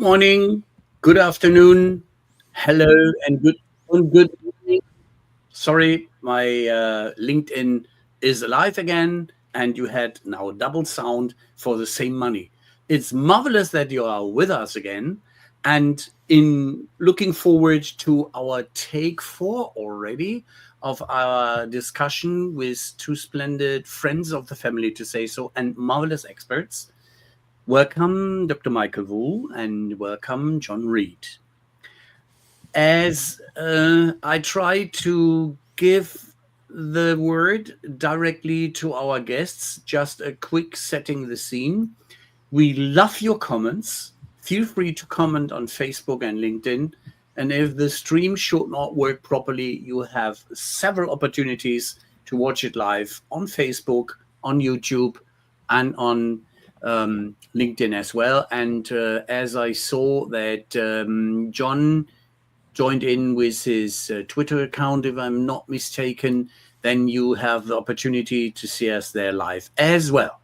Good morning, good afternoon, hello, and good evening. Sorry, my LinkedIn is alive again, and you had now double sound for the same money. It's marvelous that you are with us again, and in looking forward to our take 4 already of our discussion with two splendid friends of the family, to say so, and marvelous experts. Welcome, Dr. Michael Wu, and welcome, John Reed. As I try to give the word directly to our guests, just a quick setting the scene. We love your comments. Feel free to comment on Facebook and LinkedIn. And if the stream should not work properly, you have several opportunities to watch it live on Facebook, on YouTube, and on LinkedIn as well. And as I saw that John joined in with his Twitter account, if I'm not mistaken, then you have the opportunity to see us there live as well.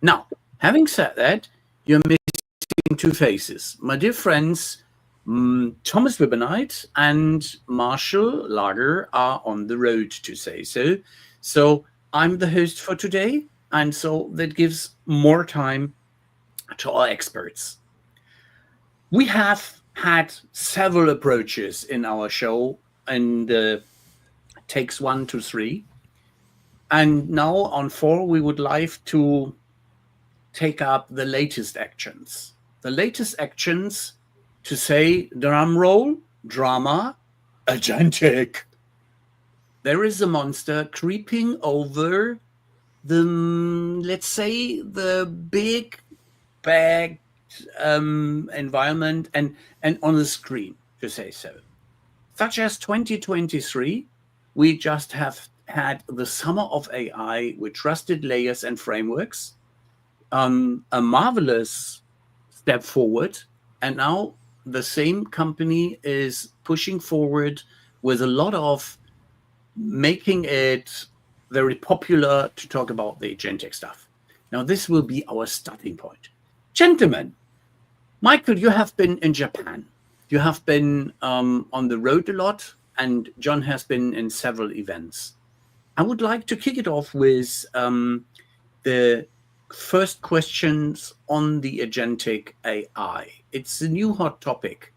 Now, having said that, you're missing two faces. My dear friends, Thomas Wibbenite and Marshall Lager are on the road, to say so. So I'm the host for today, and so that gives more time to our experts. We have had several approaches in our show, and takes 1 to 3. And now on 4, we would like to take up the latest actions. The latest actions, to say, drum roll, drama, agentic. There is a monster creeping over the, let's say, the big bag environment and on the screen, to say so. Such as 2023, we just have had the summer of AI with trusted layers and frameworks, a marvelous step forward. And now the same company is pushing forward with a lot of making it very popular to talk about the agentic stuff. Now, this will be our starting point. Gentlemen, Michael, you have been in Japan. You have been on the road a lot, and John has been in several events. I would like to kick it off with the first questions on the agentic AI. It's a new hot topic.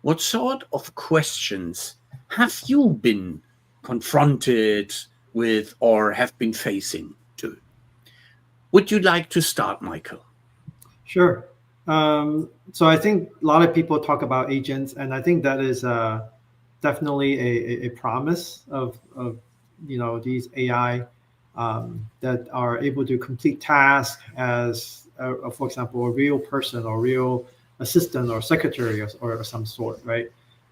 What sort of questions have you been confronted with or have been facing to? Would you like to start, Michael? Sure. So I think a lot of people talk about agents, and I think that is definitely a promise of these AI that are able to complete tasks as, for example, a real person or real assistant or secretary or some sort, right?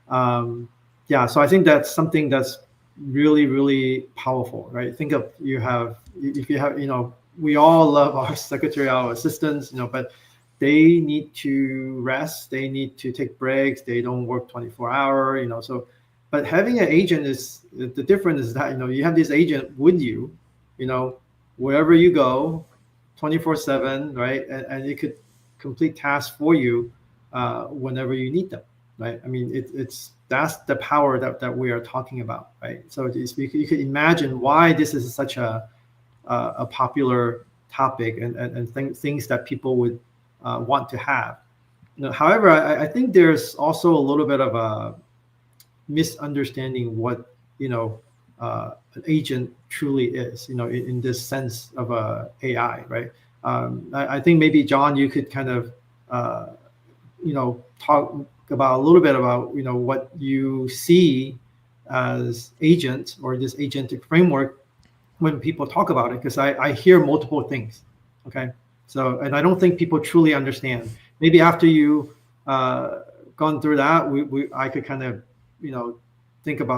So I think that's something that's really, really powerful, right? Think of if you have, we all love our secretary, our assistants, but they need to rest, they need to take breaks, they don't work 24 hours, so, but having an agent is, the difference is that, you have this agent with you, wherever you go, 24/7, right? And it could complete tasks for you whenever you need them, right? I mean, that's the power that we are talking about, right? So you could imagine why this is such a popular topic and things that people would want to have. However, I think there's also a little bit of a misunderstanding what an agent truly is, in this sense of AI, right? I think maybe John, you could kind of talk about a little bit about what you see as agent or this agentic framework when people talk about it, because I hear multiple things. Okay. So, and I don't think people truly understand. Maybe after you gone through that, I could kind of,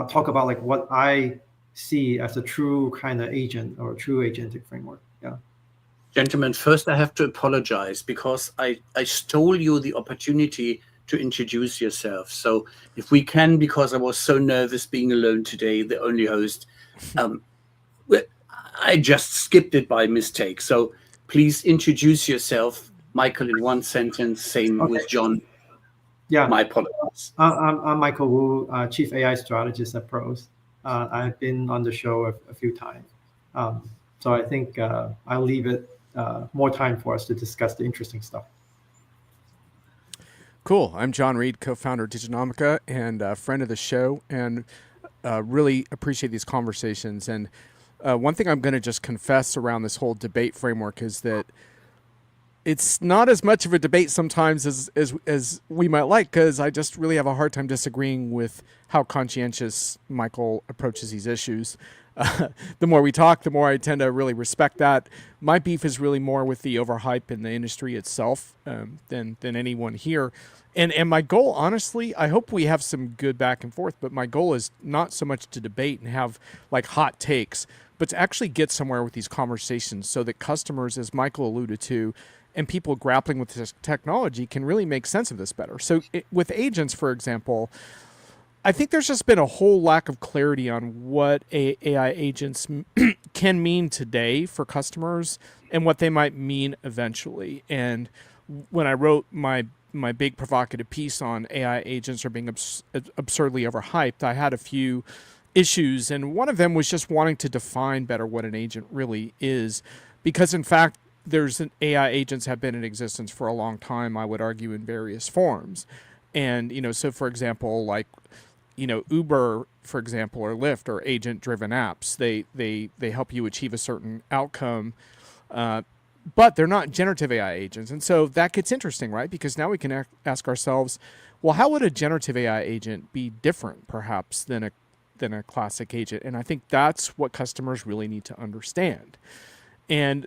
talk about like what I see as a true kind of agent or a true agentic framework. Yeah. Gentlemen, first I have to apologize because I stole you the opportunity to introduce yourself. So if we can, because I was so nervous being alone today, the only host, I just skipped it by mistake. So please introduce yourself, Michael, in one sentence, same with John. Yeah, My apologies. I'm Michael Wu, Chief AI Strategist at Pros. I've been on the show a few times. So I think I'll leave it more time for us to discuss the interesting stuff. Cool. I'm John Reed, co-founder of Diginomica and a friend of the show, and really appreciate these conversations. And one thing I'm going to just confess around this whole debate framework is that it's not as much of a debate sometimes as we might like, because I just really have a hard time disagreeing with how conscientious Michael approaches these issues. The more we talk, the more I tend to really respect that. My beef is really more with the overhype in the industry itself than anyone here. And my goal, honestly, I hope we have some good back and forth, but my goal is not so much to debate and have like hot takes, but to actually get somewhere with these conversations so that customers, as Michael alluded to, and people grappling with this technology can really make sense of this better. So with agents, for example, I think there's just been a whole lack of clarity on what AI agents can mean today for customers and what they might mean eventually. And when I wrote my big provocative piece on AI agents are being absurdly overhyped, I had a few issues, and one of them was just wanting to define better what an agent really is, because in fact there's an AI agents have been in existence for a long time, I would argue, in various forms. And so for example, like Uber, for example, or Lyft, or agent driven apps, they help you achieve a certain outcome, but they're not generative AI agents. And so that gets interesting, right? Because now we can ask ourselves, well, how would a generative AI agent be different perhaps than a classic agent? And I think that's what customers really need to understand. And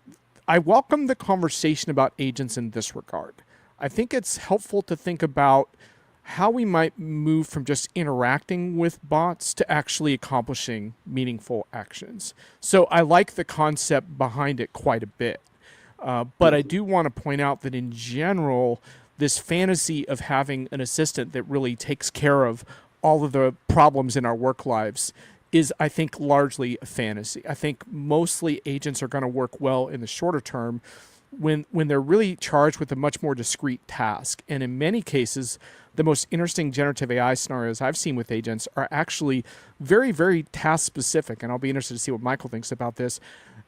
I welcome the conversation about agents in this regard. I think it's helpful to think about how we might move from just interacting with bots to actually accomplishing meaningful actions. So I like the concept behind it quite a bit. But I do want to point out that in general, this fantasy of having an assistant that really takes care of all of the problems in our work lives is, I think, largely a fantasy. I think mostly agents are going to work well in the shorter term when they're really charged with a much more discrete task. And in many cases, the most interesting generative AI scenarios I've seen with agents are actually very, very task specific. And I'll be interested to see what Michael thinks about this.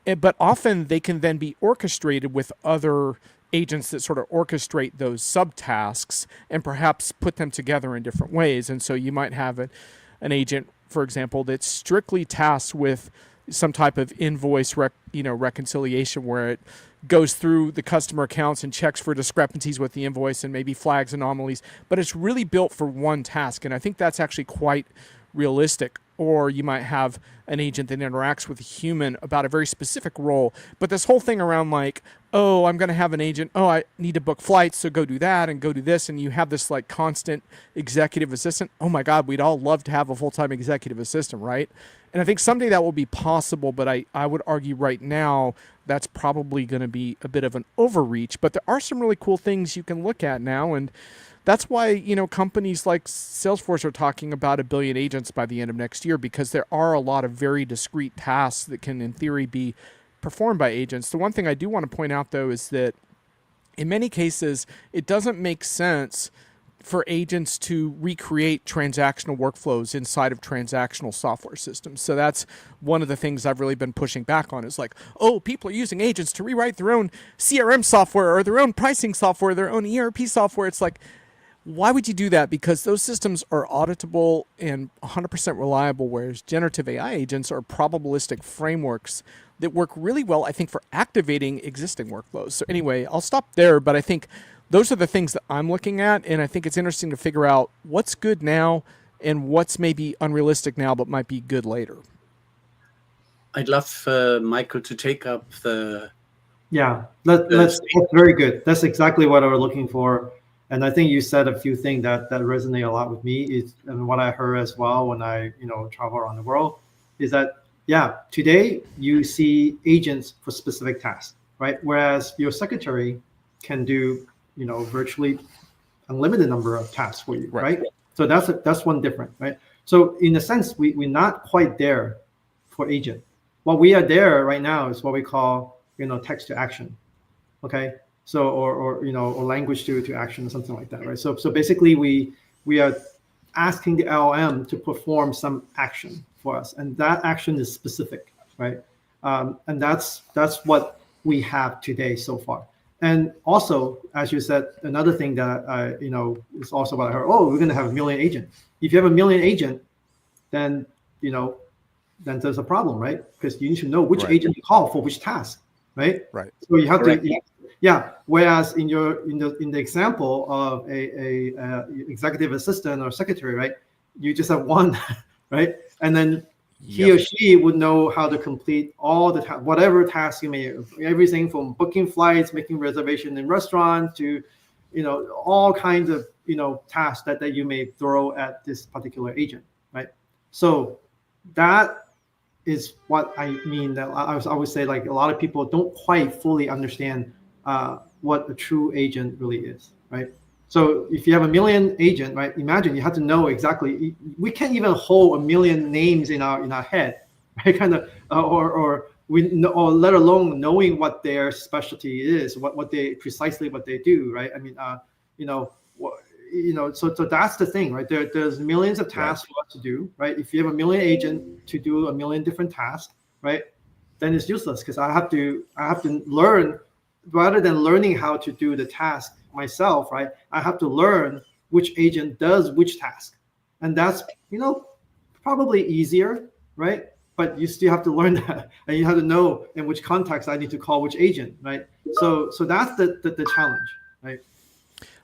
But often they can then be orchestrated with other agents that sort of orchestrate those subtasks and perhaps put them together in different ways. And so you might have an agent, for example, that's strictly tasked with some type of invoice reconciliation, where it goes through the customer accounts and checks for discrepancies with the invoice and maybe flags anomalies, but it's really built for one task. And I think that's actually quite realistic. Or you might have an agent that interacts with a human about a very specific role, but this whole thing around like, oh, I'm going to have an agent, oh, I need to book flights, so go do that and go do this, and you have this like constant executive assistant. Oh my God, we'd all love to have a full-time executive assistant, right? And I think someday that will be possible, but I would argue right now that's probably going to be a bit of an overreach. But there are some really cool things you can look at now, and that's why, companies like Salesforce are talking about 1 billion agents by the end of next year, because there are a lot of very discrete tasks that can, in theory, be performed by agents. The one thing I do want to point out, though, is that in many cases, it doesn't make sense for agents to recreate transactional workflows inside of transactional software systems. So that's one of the things I've really been pushing back on, is like, oh, people are using agents to rewrite their own CRM software or their own pricing software, their own ERP software. It's like, why would you do that? Because those systems are auditable and 100% reliable, whereas generative AI agents are probabilistic frameworks that work really well, I think, for activating existing workflows. So anyway, I'll stop there, but I think those are the things that I'm looking at, and I think it's interesting to figure out what's good now and what's maybe unrealistic now but might be good later. I'd love Michael to take up the... Yeah, that's very good. That's exactly what I was looking for. And I think you said a few things that resonate a lot with me, and what I heard as well when I travel around the world, is that today you see agents for specific tasks, right? Whereas your secretary can do virtually unlimited number of tasks for you, right? So that's one different, right? So in a sense, we're not quite there for agent. What we are there right now is what we call text to action. Okay, So or or language to action or something like that, right? So basically we are asking the LLM to perform some action for us, and that action is specific, right? And that's what we have today so far. And also, as you said, another thing that is also what I heard. Oh, we're going to have a million agent. If you have a million agent, then you know then there's a problem, right? Because you need to know which Right. agent to call for which task, right? Right. So you have to, Correct. yeah. Whereas in the example of a executive assistant or secretary, right? You just have one, right? And then he Yep. or she would know how to complete all the whatever task you may, everything from booking flights, making reservation in restaurants to, all kinds of tasks that you may throw at this particular agent, right? So that is what I mean. That I would say, like, a lot of people don't quite fully understand what a true agent really is, right? So if you have a million agent, right? Imagine you have to know exactly. We can't even hold a million names in our head, right? Kind of, or we know, or let alone knowing what their specialty is, what they precisely what they do, right? I mean, you know, so that's the thing, right? There's millions of Right. tasks for us to do, right? If you have a million agent to do a million different tasks, right, then it's useless because I have to learn, rather than learning how to do the task myself, right? I have to learn which agent does which task, and that's probably easier, right? But you still have to learn that, and you have to know in which context I need to call which agent, right? So that's the challenge, right?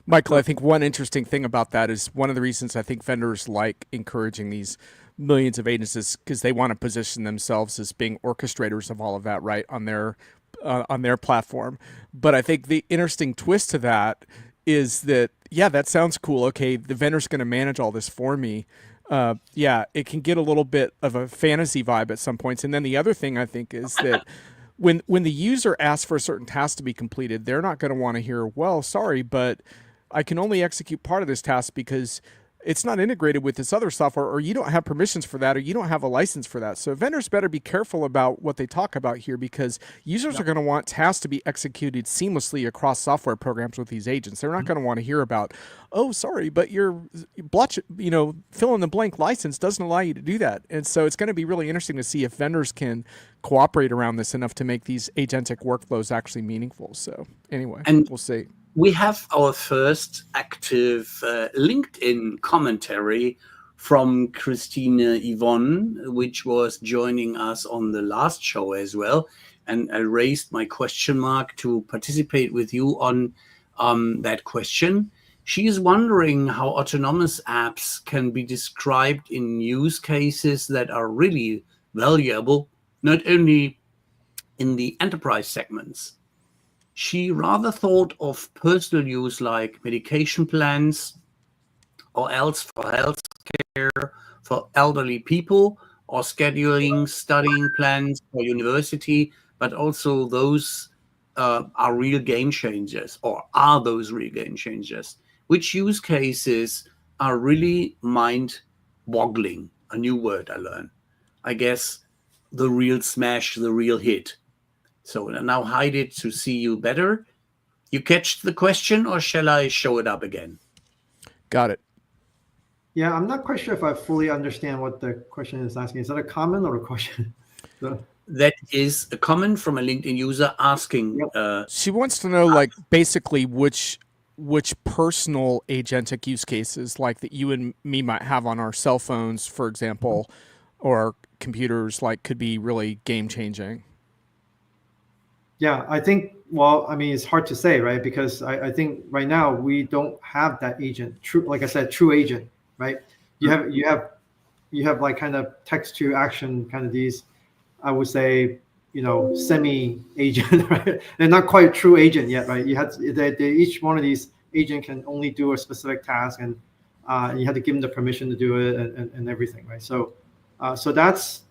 Michael, I So think one interesting thing about that is one of the reasons I think vendors like encouraging these millions of agents is because they want to position themselves as being orchestrators of all of that, right, on their platform. But I think the interesting twist to that is that, yeah, that sounds cool. Okay, the vendor's going to manage all this for me. Yeah, it can get a little bit of a fantasy vibe at some points. And then the other thing I think is that when the user asks for a certain task to be completed, they're not going to want to hear, well, sorry, but I can only execute part of this task because it's not integrated with this other software, or you don't have permissions for that, or you don't have a license for that. So vendors better be careful about what they talk about here, because users are going to want tasks to be executed seamlessly across software programs with these agents. They're not going to want to hear about, oh, sorry, but your blotch, fill in the blank license doesn't allow you to do that. And so it's going to be really interesting to see if vendors can cooperate around this enough to make these agentic workflows actually meaningful. So anyway, And we'll see. we have our first active LinkedIn commentary from Christina Yvonne, which was joining us on the last show as well. And I raised my question mark to participate with you on that question. She is wondering how autonomous apps can be described in use cases that are really valuable, not only in the enterprise segments. She rather thought of personal use like medication plans, or else for healthcare for elderly people, or scheduling studying plans for university, but also those are real game changers, or are those real game changers? Which use cases are really mind boggling? A new word I learned. I guess the real smash, the real hit. So now hide it to see you better. You catch the question, or shall I show it up again? Got it. yeah, I'm not quite sure if I fully understand what the question is asking. Is that a comment or a question? So, That is a comment from a LinkedIn user asking. yep. She wants to know, like, basically which personal agentic use cases, like, that you and me might have on our cell phones, for example, or computers, like, could be really game changing. Yeah, I think, well, I mean, it's hard to say, right? Because I think right now we don't have that agent, true, like I said, true agent, right? You have you have you have like kind of text to action kind of these, I would say, semi agent, right? They're not quite true agent yet, right? Each one of these agent can only do a specific task, and you have to give them the permission to do it, and everything, right? So that's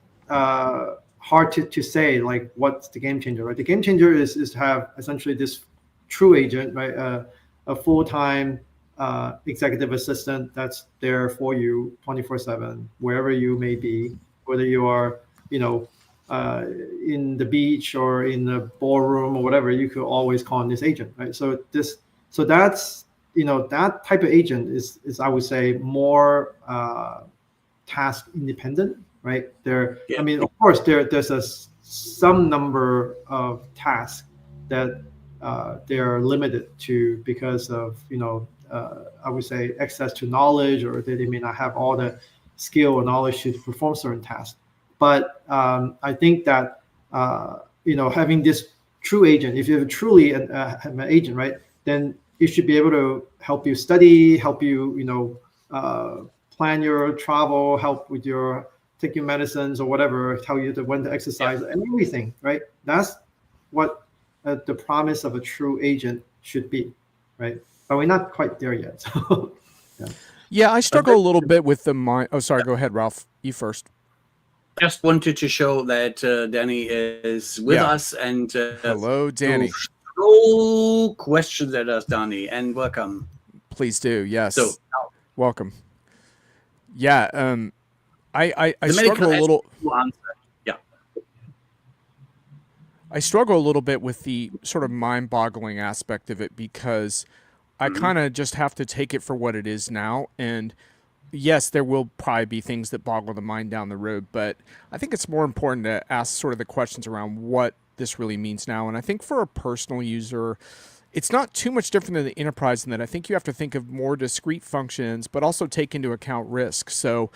hard to say, like, what's the game changer, right? The game changer is to have essentially this true agent, right? A full-time executive assistant that's there for you 24/7, wherever you may be, whether you are, you know, in the beach or in the ballroom or whatever, you could always call on this agent, right? So that's, that type of agent is I would say more task independent, right? Yeah. I mean, of course, there's some number of tasks that they are limited to because of, I would say access to knowledge, or they may not have all the skill or knowledge to perform certain tasks. But I think that having this true agent, if you're truly an agent, right, then it should be able to help you study, help you, plan your travel, help with your taking medicines or whatever, tell you when to exercise and everything, right? That's what the promise of a true agent should be, right? But we're not quite there yet. So, yeah. Yeah, I struggle a little bit with the mind. Oh, sorry. Go ahead, Ralph. You first. Just wanted to show that Danny is with us and hello, Danny. Throw questions at us, Danny, and welcome. Please do. Yes. So welcome. Yeah. I struggle a little. Yeah. I struggle a little bit with the sort of mind-boggling aspect of it because I kind of just have to take it for what it is now. And yes, there will probably be things that boggle the mind down the road, but I think it's more important to ask sort of the questions around what this really means now. And I think for a personal user, it's not too much different than the enterprise in that I think you have to think of more discrete functions, but also take into account risk. So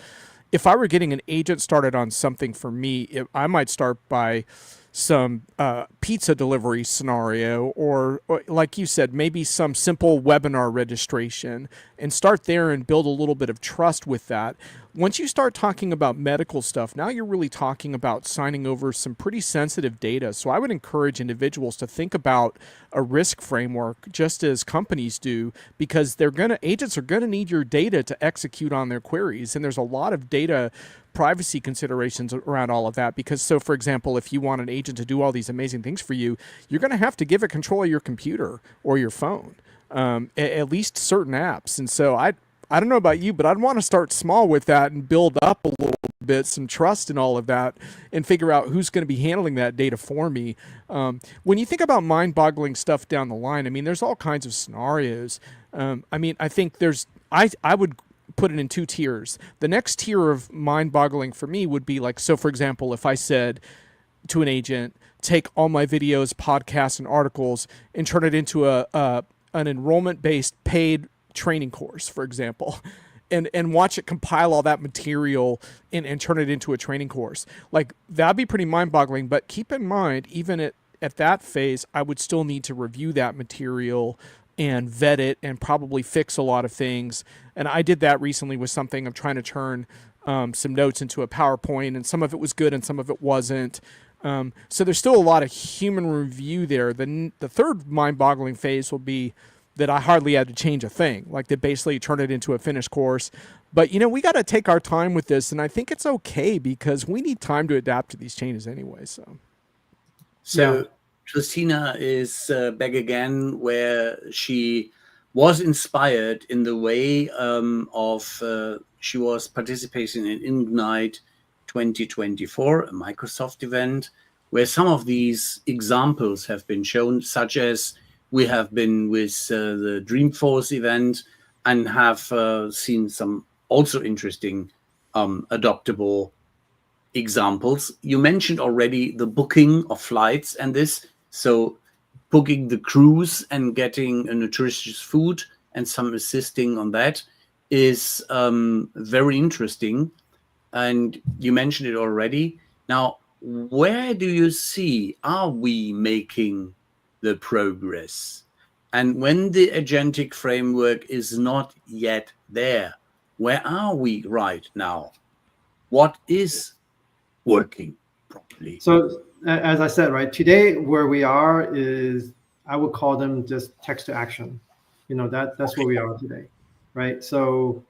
if I were getting an agent started on something for me, I might start by some pizza delivery scenario, or like you said, maybe some simple webinar registration, and start there and build a little bit of trust with that. Once you start talking about medical stuff, now you're really talking about signing over some pretty sensitive data. So I would encourage individuals to think about a risk framework just as companies do, because agents are gonna need your data to execute on their queries. And there's a lot of data privacy considerations around all of that, because so for example, if you want an agent to do all these amazing things for you, you're going to have to give it control of your computer or your phone, at least certain apps. And so I don't know about you, but I'd want to start small with that and build up a little bit some trust in all of that and figure out who's going to be handling that data for me. When you think about mind-boggling stuff down the line, I mean, there's all kinds of scenarios. I mean, I think I would put it in two tiers. The next tier of mind-boggling for me would be like, so for example, if I said to an agent, take all my videos, podcasts, and articles and turn it into an enrollment-based paid training course, for example, and watch it compile all that material and turn it into a training course. Like, that'd be pretty mind-boggling, but keep in mind, even at that phase, I would still need to review that material and vet it and probably fix a lot of things. And I did that recently with something. I'm trying to turn some notes into a PowerPoint, and some of it was good and some of it wasn't. So there's still a lot of human review there. The third mind-boggling phase will be that I hardly had to change a thing, like they basically turn it into a finished course. But, we got to take our time with this, and I think it's okay because we need time to adapt to these changes anyway. So yeah. Christina is back again, where she was inspired in the way she was participating in Ignite 2024, a Microsoft event, where some of these examples have been shown, such as we have been with the Dreamforce event and have seen some also interesting adoptable examples. You mentioned already the booking of flights and this. So booking the cruise and getting a nutritious food and some assisting on that is very interesting. And you mentioned it already. Now, where do you see, are we making the progress? And when the agentic framework is not yet there, where are we right now? What is working properly? So as I said, right, today where we are is, I would call them just text to action. That's where we are today, right? So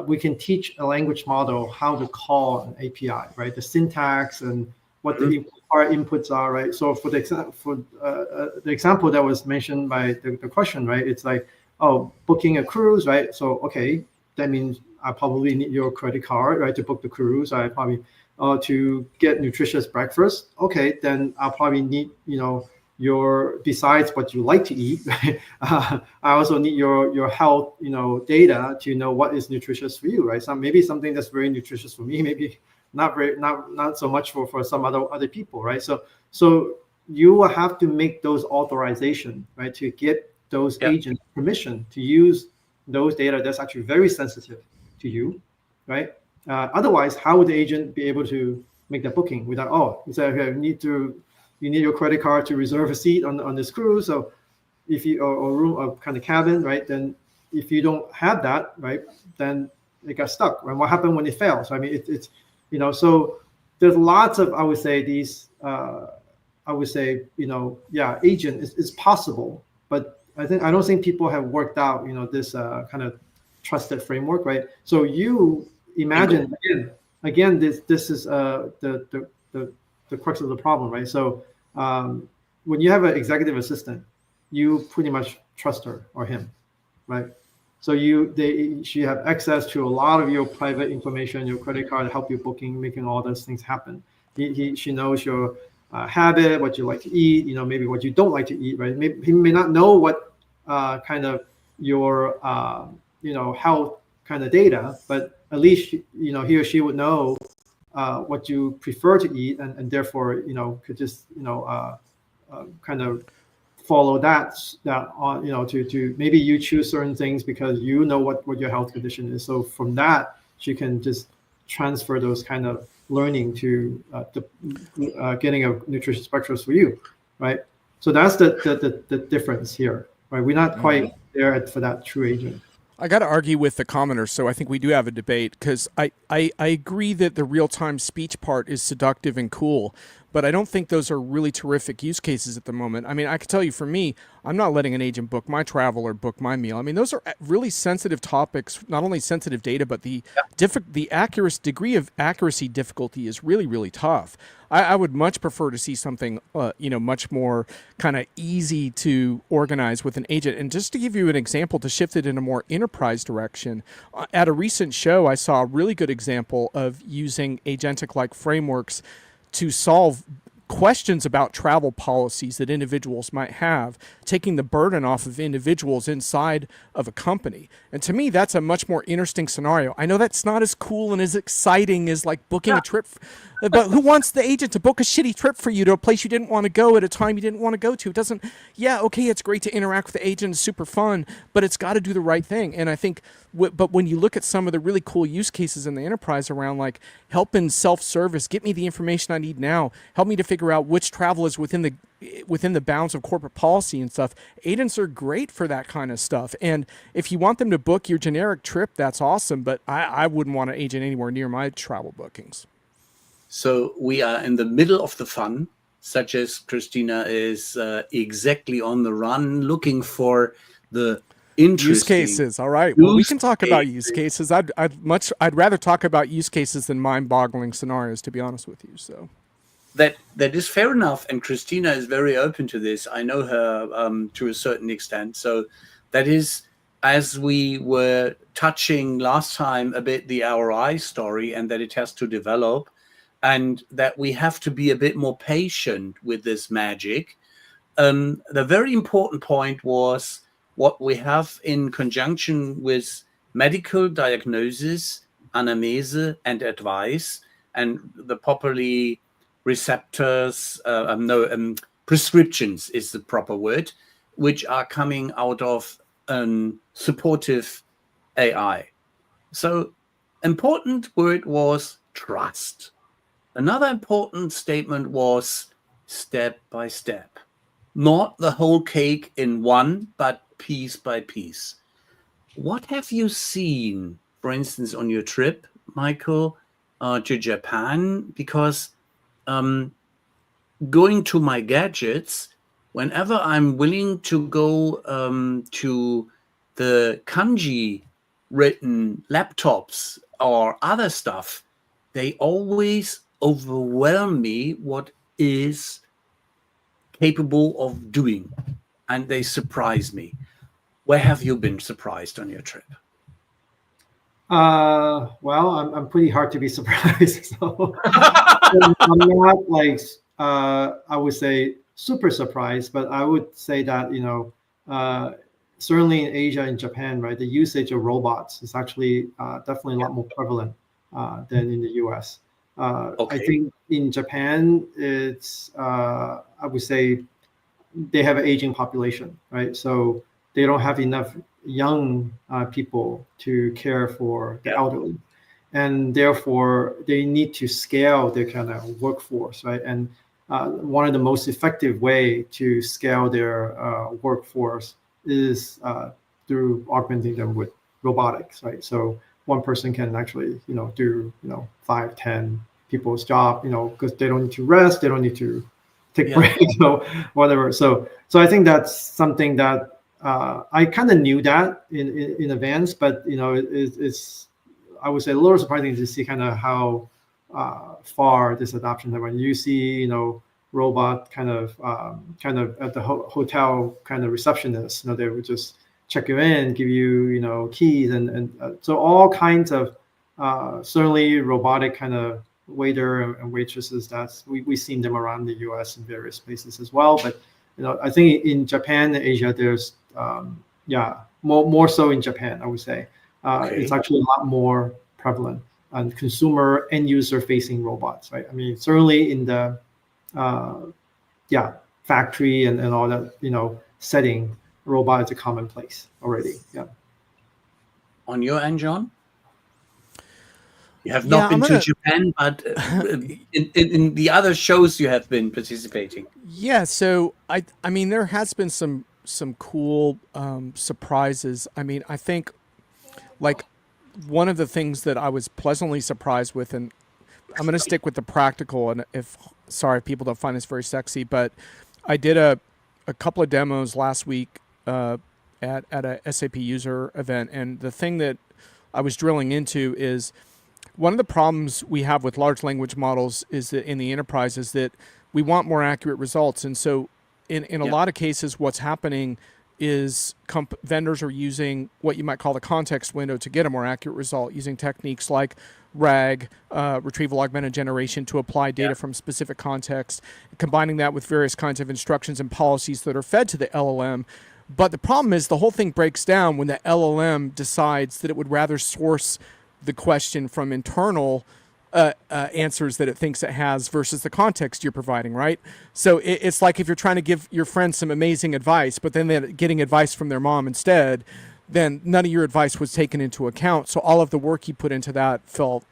we can teach a language model how to call an API, right? The syntax and what the inputs are, right? So for the example that was mentioned by the question, right? It's like, booking a cruise, right? So okay, that means I probably need your credit card, right, to book the cruise. I probably to get nutritious breakfast. Okay, then I'll probably need, your, besides what you like to eat, right? I also need your health, data to know what is nutritious for you, right? Maybe something that's very nutritious for me, maybe not so much for some other people, right? So you will have to make those authorization, right, to get those Yeah. agents permission to use those data that's actually very sensitive to you, right? Otherwise, how would the agent be able to make that booking without, oh, you say, okay, you need your credit card to reserve a seat on this cruise, so if you, or room, or kind of cabin, right? Then if you don't have that, right, then it got stuck. And what happened when it fails? I mean, it's so there's lots of, I would say, these. I would say, yeah, agent is possible, but I don't think people have worked out, this kind of trusted framework, right? So you Bingo. imagine again, this is the crux of the problem, right? So when you have an executive assistant, you pretty much trust her or him, right? So she have access to a lot of your private information, your credit card, help you booking, making all those things happen. She knows your habit, what you like to eat, maybe what you don't like to eat, right? He may not know what kind of your health kind of data, but at least he or she would know what you prefer to eat, and therefore could just kind of follow that on, to maybe you choose certain things because you know what your health condition is. So from that, she can just transfer those kind of learning to getting a nutritious breakfast for you, right? So that's the difference here, right? We're not quite there for that true agent. I got to argue with the commenters, so I think we do have a debate because I agree that the real time speech part is seductive and cool, but I don't think those are really terrific use cases at the moment. I mean, I can tell you for me, I'm not letting an agent book my travel or book my meal. I mean, those are really sensitive topics, not only sensitive data, but the degree of accuracy difficulty is really, really tough. I would much prefer to see something, much more kind of easy to organize with an agent. And just to give you an example, to shift it in a more enterprise direction, at a recent show, I saw a really good example of using agentic-like frameworks to solve questions about travel policies that individuals might have, taking the burden off of individuals inside of a company. And to me, that's a much more interesting scenario. I know that's not as cool and as exciting as like booking a trip, but who wants the agent to book a shitty trip for you to a place you didn't want to go at a time you didn't want to go to? It doesn't, yeah, okay, it's great to interact with the agent, it's super fun, but it's got to do the right thing. And I think, but when you look at some of the really cool use cases in the enterprise around like helping self-service, get me the information I need now, help me to figure out which travel is within the bounds of corporate policy and stuff. Agents are great for that kind of stuff. And if you want them to book your generic trip, that's awesome. But I wouldn't want an agent anywhere near my travel bookings. So we are in the middle of the fun, such as Christina is exactly on the run, looking for the interesting use cases. All right. Well, we can talk about use cases. I'd rather talk about use cases than mind-boggling scenarios, to be honest with you. So that is fair enough, and Christina is very open to this. I know her to a certain extent. So that is, as we were touching last time a bit, the ROI story, and that it has to develop, and that we have to be a bit more patient with this magic. The very important point was what we have in conjunction with medical diagnosis, anamnese, and advice, and the properly receptors, prescriptions is the proper word, which are coming out of supportive AI. So important word was trust. Another important statement was step by step, not the whole cake in one, but piece by piece. What have you seen, for instance, on your trip, Michael, to Japan? Because going to my gadgets, whenever I'm willing to go to the kanji written laptops or other stuff, they always overwhelm me what is capable of doing, and they surprise me. Where have you been surprised on your trip? Well, I'm pretty hard to be surprised. So I'm not like I would say super surprised, but I would say that uh, certainly in Asia and Japan, right, the usage of robots is actually definitely a Yeah. lot more prevalent than in the U.S. I Okay. think in Japan, it's I would say they have an aging population, right? So they don't have enough young people to care for the Yeah. elderly, and therefore they need to scale their kind of workforce, right? And one of the most effective way to scale their workforce is through augmenting them with robotics, right? So one person can actually, do, 5, 10 people's job, because they don't need to rest, they don't need to take Yeah. breaks, whatever. So I think that's something that I kind of knew that in advance, but it's I would say a little surprising to see kind of how far this adoption. That when you see robot kind of at the hotel kind of receptionist, they would just check you in, give you keys, and so all kinds of certainly robotic kind of waiter and waitresses. That's we've seen them around the U.S. in various places as well. But I think in Japan and Asia, there's yeah, more so in Japan, I would say. It's Okay. actually a lot more prevalent and consumer end user facing robots, right? I mean, certainly in the uh, yeah, factory and all that setting, robot is a commonplace already. Yeah. On your end, John? You have not Yeah, I'm been to gonna. Japan, but in the other shows you have been participating. Yeah, so I mean there has been some cool surprises. I mean, I think like one of the things that I was pleasantly surprised with, and I'm going to stick with the practical. And if sorry if people don't find this very sexy, but I did a couple of demos last week at a SAP user event, and the thing that I was drilling into is one of the problems we have with large language models is that in the enterprise is that we want more accurate results. And so in a Yeah. lot of cases, what's happening is vendors are using what you might call the context window to get a more accurate result using techniques like RAG, retrieval augmented generation, to apply Yeah. data from specific context, combining that with various kinds of instructions and policies that are fed to the LLM. But the problem is the whole thing breaks down when the LLM decides that it would rather source the question from internal answers that it thinks it has versus the context you're providing, right? So it's like if you're trying to give your friend some amazing advice, but then they're getting advice from their mom instead, then none of your advice was taken into account. So all of the work you put into that fell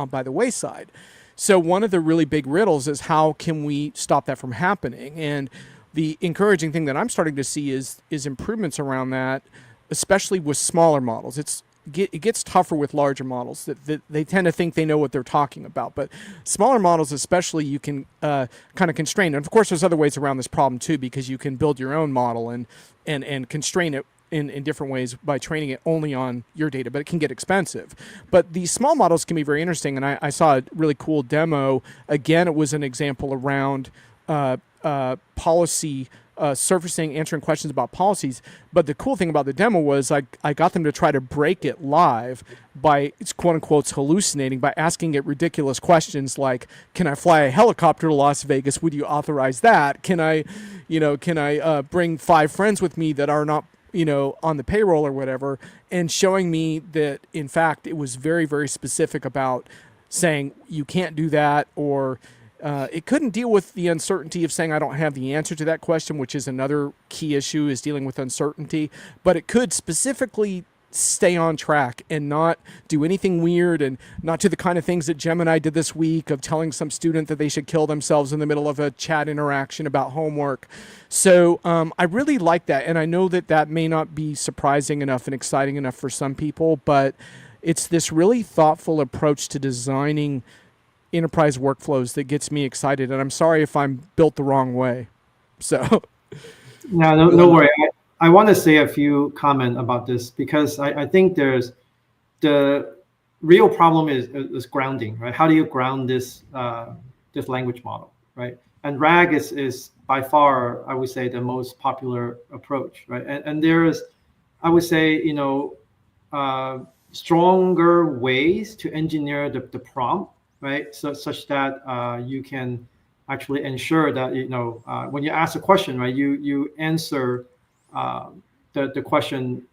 by the wayside. So one of the really big riddles is how can we stop that from happening? And the encouraging thing that I'm starting to see is improvements around that, especially with smaller models. It gets tougher with larger models that they tend to think they know what they're talking about, but smaller models especially you can kind of constrain. And of course there's other ways around this problem too, because you can build your own model and constrain it in different ways by training it only on your data, but it can get expensive. But these small models can be very interesting, and I saw a really cool demo. Again, it was an example around policy surfacing, answering questions about policies. But the cool thing about the demo was I got them to try to break it live by, it's quote unquote, hallucinating by asking it ridiculous questions like, can I fly a helicopter to Las Vegas? Would you authorize that? Can I bring 5 friends with me that are not on the payroll or whatever, and showing me that in fact it was very, very specific about saying you can't do that, or it couldn't deal with the uncertainty of saying I don't have the answer to that question, which is another key issue, is dealing with uncertainty. But it could specifically stay on track and not do anything weird, and not do the kind of things that Gemini did this week of telling some student that they should kill themselves in the middle of a chat interaction about homework. So I really like that, and I know that that may not be surprising enough and exciting enough for some people, but it's this really thoughtful approach to designing enterprise workflows that gets me excited. And I'm sorry if I'm built the wrong way. So No, no worry. I want to say a few comment about this because I think there's the real problem is grounding, right? How do you ground this language model, right? And RAG is by far, I would say, the most popular approach, right? And there is, I would say, stronger ways to engineer the prompt, right? So such that you can actually ensure that when you ask a question, right, you answer uh, the question.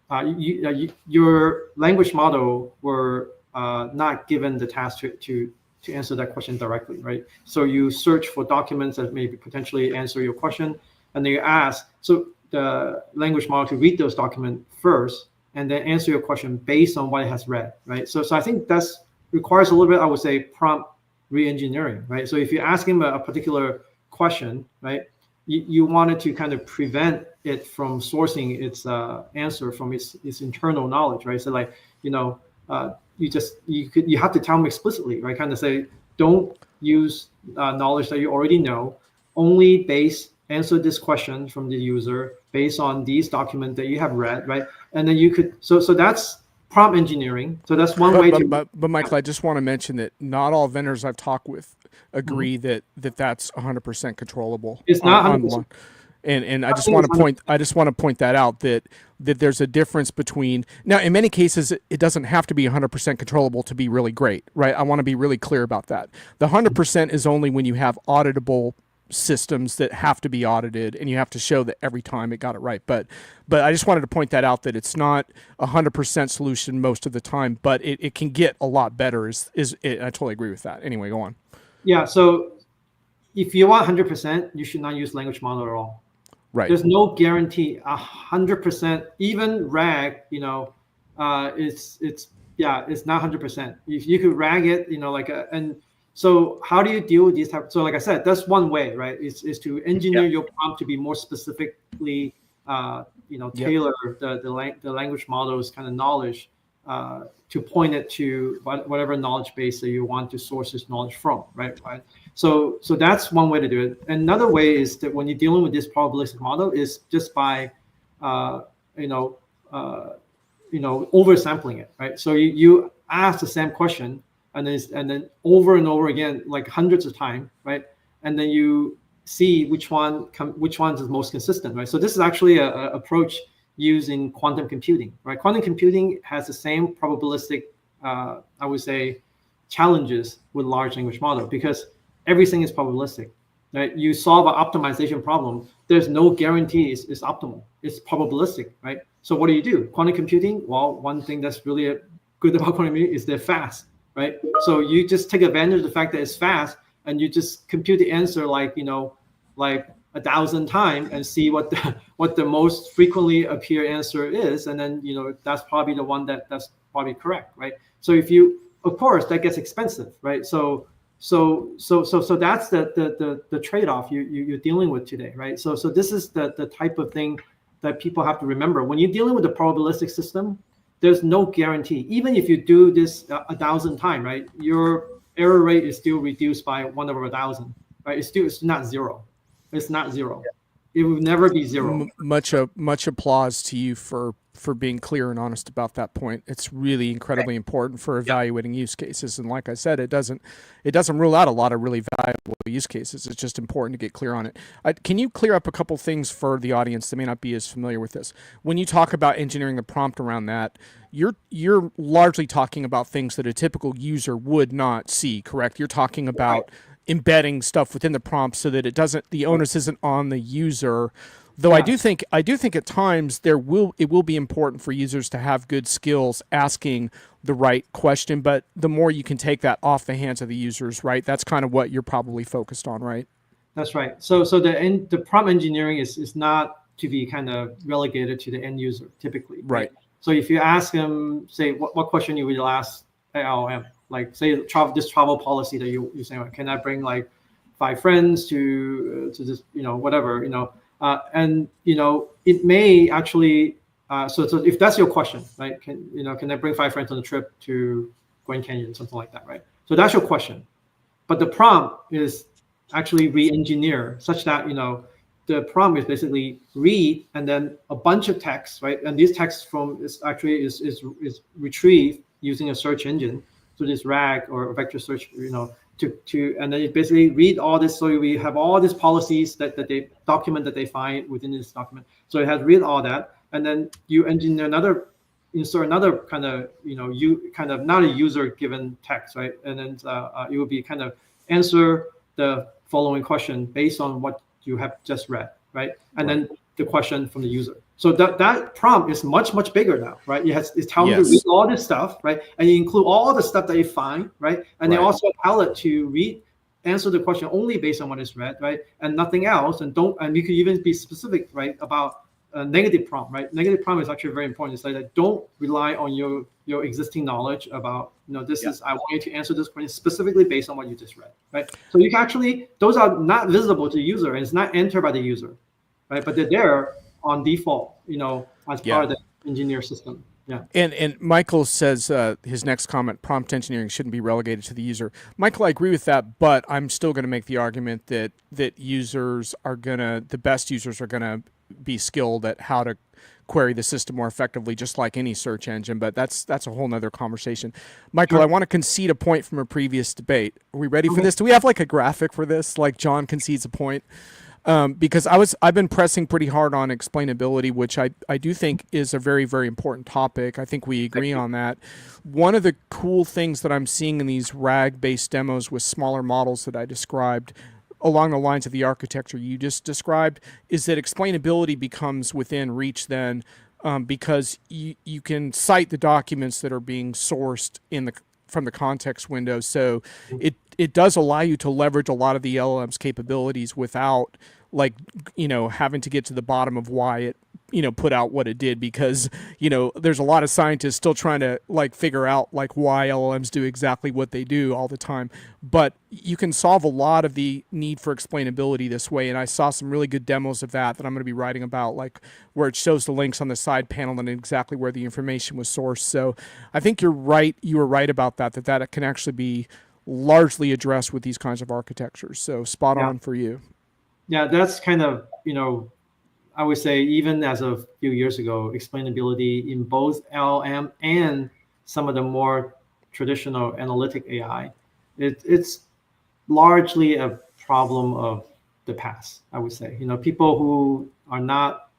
Your language model were not given the task to answer that question directly, right? So you search for documents that maybe potentially answer your question, and then you ask. So the language model to read those documents first, and then answer your question based on what it has read, right? So I think that's requires a little bit, I would say, prompt re-engineering, right? So if you ask him a particular question, right, you wanted to kind of prevent it from sourcing its answer from its internal knowledge, right? So like, you have to tell them explicitly, right? Kind of say, don't use knowledge that you already know, only answer this question from the user based on these documents that you have read, right? And then you could, so that's prompt engineering. So that's one way to. But Michael, I just want to mention that not all vendors I've talked with agree that's 100% controllable It's not 100%. And I just want to point that out, that there's a difference between, now in many cases it doesn't have to be 100% controllable to be really great, right? I want to be really clear about that. The 100% is only when you have auditable systems that have to be audited and you have to show that every time it got it right. But I just wanted to point that out, that it's not 100% solution most of the time, but it can get a lot better. I totally agree with that. Anyway, go on. Yeah. So if you want 100%, you should not use language model at all. Right. There's no guarantee 100%, even RAG, it's not 100%. If you could RAG it, and so how do you deal with these types? So like I said, that's one way, right? Is to engineer your prompt to be more specifically, tailor the language model's kind of knowledge to point it to whatever knowledge base that you want to source this knowledge from, right? So that's one way to do it. Another way is that when you're dealing with this probabilistic model is just by, oversampling it, right? So you ask the same question and then over and over again, like hundreds of times, right? And then you see which one is most consistent, right? So this is actually a approach used in quantum computing, right? Quantum computing has the same probabilistic, I would say, challenges with large language model because everything is probabilistic, right? You solve an optimization problem, there's no guarantee it's optimal. It's probabilistic, right? So what do? Quantum computing, well, one thing that's really good about quantum computing is they're fast, right? So you just take advantage of the fact that it's fast and you just compute the answer like 1,000 times and see what the most frequently appear answer is, and then that's probably the one that's probably correct, right? So of course that gets expensive, right? So that's the trade-off you're dealing with today, right? So this is the type of thing that people have to remember when you're dealing with a probabilistic system. There's no guarantee. Even if you do this 1,000 times, right, your error rate is still reduced by 1/1,000, right? It's not zero. It's not zero. It will never be zero. Much applause to you for being clear and honest about that point. It's really incredibly important for evaluating use cases. And like I said, it doesn't rule out a lot of really valuable use cases. It's just important to get clear on it. Can you clear up a couple things for the audience that may not be as familiar with this? When you talk about engineering the prompt around that, you're largely talking about things that a typical user would not see, correct? You're talking about embedding stuff within the prompt so that the onus isn't on the user. Though I do think at times it will be important for users to have good skills asking the right question, but the more you can take that off the hands of the users, right? That's kind of what you're probably focused on, right? That's right. So the prompt engineering is not to be kind of relegated to the end user typically. Right. So if you ask them, say, what question you will ask LLM, like say this travel policy that you're saying, can I bring like 5 friends to this, whatever, and it may actually, so if that's your question, right? Can I bring 5 friends on a trip to Grand Canyon, something like that, right? So that's your question, but the prompt is actually re-engineer such that the prompt is basically read and then a bunch of text, right? And these texts is retrieved using a search engine through this RAG or vector search, and then it basically read all this. So we have all these policies that they document that they find within this document. So it has read all that, and then you engineer another insert another kind of, you kind of not a user given text, right? And then it would be kind of answer the following question based on what you have just read, right? And Right. then the question from the user. So that prompt is much bigger now, right? It's telling you to read Yes. all this stuff, right? And you include all the stuff that you find, right? And they Right. also tell it to answer the question only based on what is read, right? And nothing else. And you could even be specific, right, about a negative prompt, right? Negative prompt is actually very important. It's like that don't rely on your existing knowledge about, this Yeah. is, I want you to answer this question specifically based on what you just read, right? So you can actually, those are not visible to the user and it's not entered by the user, right? But they're there on default, as part Yeah. of the engineer system. Yeah. And Michael says his next comment: prompt engineering shouldn't be relegated to the user. Michael, I agree with that, but I'm still going to make the argument that the best users are gonna be skilled at how to query the system more effectively, just like any search engine. But that's a whole nother conversation. Michael, Sure. I want to concede a point from a previous debate. Are we ready for Okay. this? Do we have like a graphic for this? Like John concedes a point. Because I've been pressing pretty hard on explainability, which I do think is a very, very important topic. I think we agree on that. One of the cool things that I'm seeing in these RAG-based demos with smaller models that I described, along the lines of the architecture you just described, is that explainability becomes within reach then, because you can cite the documents that are being sourced from the context window. So it does allow you to leverage a lot of the LLM's capabilities without having to get to the bottom of why it put out what it did, because there's a lot of scientists still trying to figure out why LLMs do exactly what they do all the time. But you can solve a lot of the need for explainability this way, and I saw some really good demos of that I'm going to be writing about, where it shows the links on the side panel and exactly where the information was sourced. So I think you were right about that can actually be largely addressed with these kinds of architectures. So spot Yeah. on for you. Yeah, that's kind of, I would say even as of a few years ago, explainability in both LM and some of the more traditional analytic AI, it's largely a problem of the past, I would say. People who are not,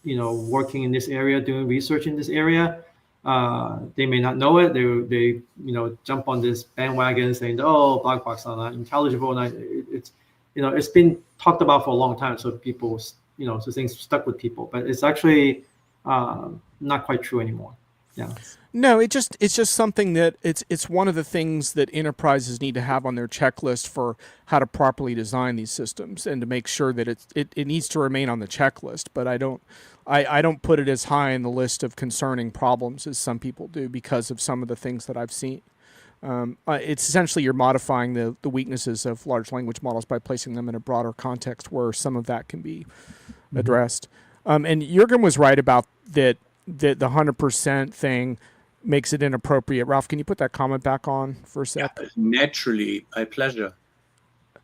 working in this area, doing research in this area, they may not know it. They jump on this bandwagon saying, oh, black box are not intelligible. And it's been talked about for a long time. So people, so things stuck with people, but it's actually not quite true anymore. Yeah. No, it's just something that it's one of the things that enterprises need to have on their checklist for how to properly design these systems, and to make sure that it needs to remain on the checklist. But I don't put it as high in the list of concerning problems as some people do, because of some of the things that I've seen. It's essentially you're modifying the weaknesses of large language models by placing them in a broader context where some of that can be addressed. And Jürgen was right about that the 100% thing makes it inappropriate. Ralph, can you put that comment back on for a sec? Yeah, naturally, my pleasure.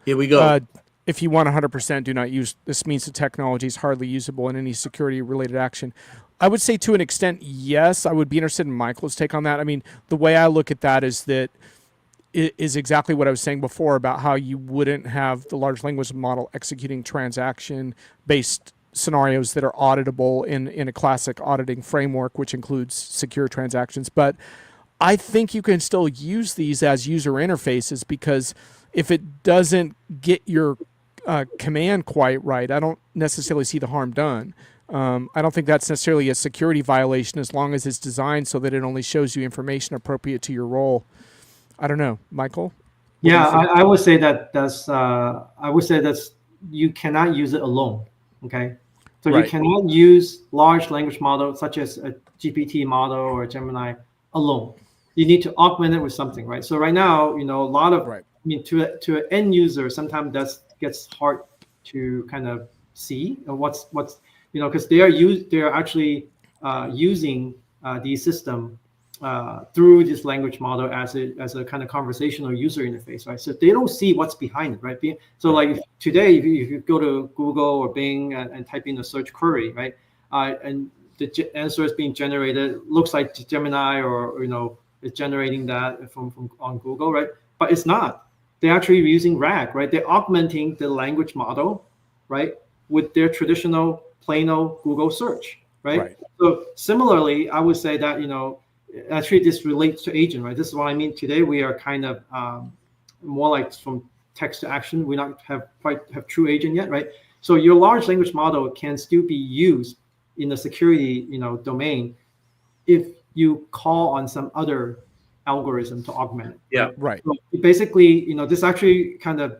Here we go. If you want 100%, do not use. This means the technology is hardly usable in any security-related action. I would say to an extent, yes. I would be interested in Michael's take on that. I mean, the way I look at that is that it is exactly what I was saying before about how you wouldn't have the large language model executing transaction-based scenarios that are auditable in a classic auditing framework, which includes secure transactions. But I think you can still use these as user interfaces, because if it doesn't get your command quite right, I don't necessarily see the harm done. I don't think that's necessarily a security violation, as long as it's designed so that it only shows you information appropriate to your role. I don't know, Michael. Yeah, I would say that's you cannot use it alone. Okay, so Right. you cannot use large language model such as a GPT model or a Gemini alone. You need to augment it with something, right? So right now, a lot of, Right. I mean, to an end user, sometimes that gets hard to kind of see what's because they are actually using the system through this language model as a kind of conversational user interface, right? So they don't see what's behind it, right? So like today, if you go to Google or Bing and type in a search query, right, and the answer is being generated, looks like Gemini or is generating that from on Google, right? But it's not. They're actually using RAG, right? They're augmenting the language model, right, with their traditional plain old Google search, right? Right. So similarly, I would say that, actually this relates to agent, right? This is what I mean. Today we are kind of more like from text to action. We not have quite have true agent yet, right? So your large language model can still be used in the security, domain if you call on some other algorithm to augment it, Yeah. right? Right. So basically, this actually kind of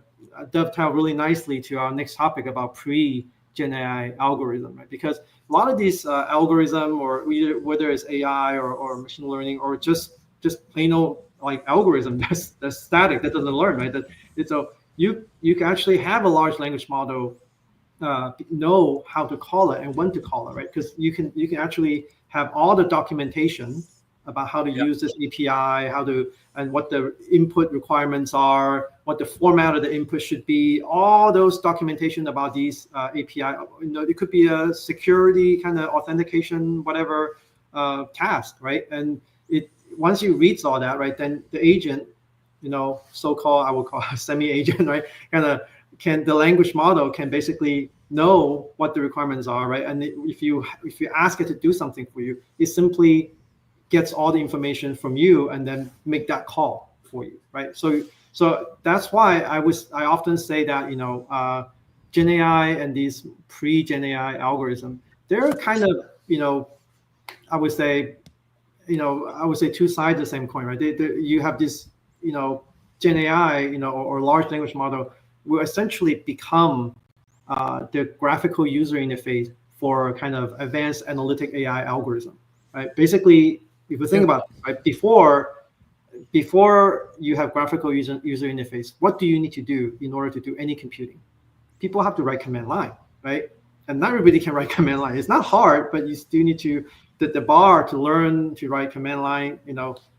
dovetail really nicely to our next topic about pre-Gen AI algorithm, right? Because a lot of these algorithm, or either whether it's AI or machine learning, or just plain old like algorithm that's static, that doesn't learn, right? That it's so you can actually have a large language model know how to call it and when to call it, right? Because you can actually have all the documentation about how to Yeah. use this API, how to and what the input requirements are, what the format of the input should be, all those documentation about these API. It could be a security kind of authentication, whatever task, right? And it once you read all that, right, then the agent, so-called I will call semi-agent, right, kind of the language model can basically know what the requirements are, right? And if you ask it to do something for you, it simply gets all the information from you and then make that call for you, right? So that's why I often say that Gen AI and these pre-Gen AI algorithm, they're kind of I would say two sides of the same coin, right? You have this, Gen AI, or large language model will essentially become the graphical user interface for kind of advanced analytic AI algorithm, right? Basically, if you think Yep. about it, right, before you have graphical user interface, what do you need to do in order to do any computing? People have to write command line, right? And not everybody can write command line. It's not hard, but you still need to the bar to learn to write command line,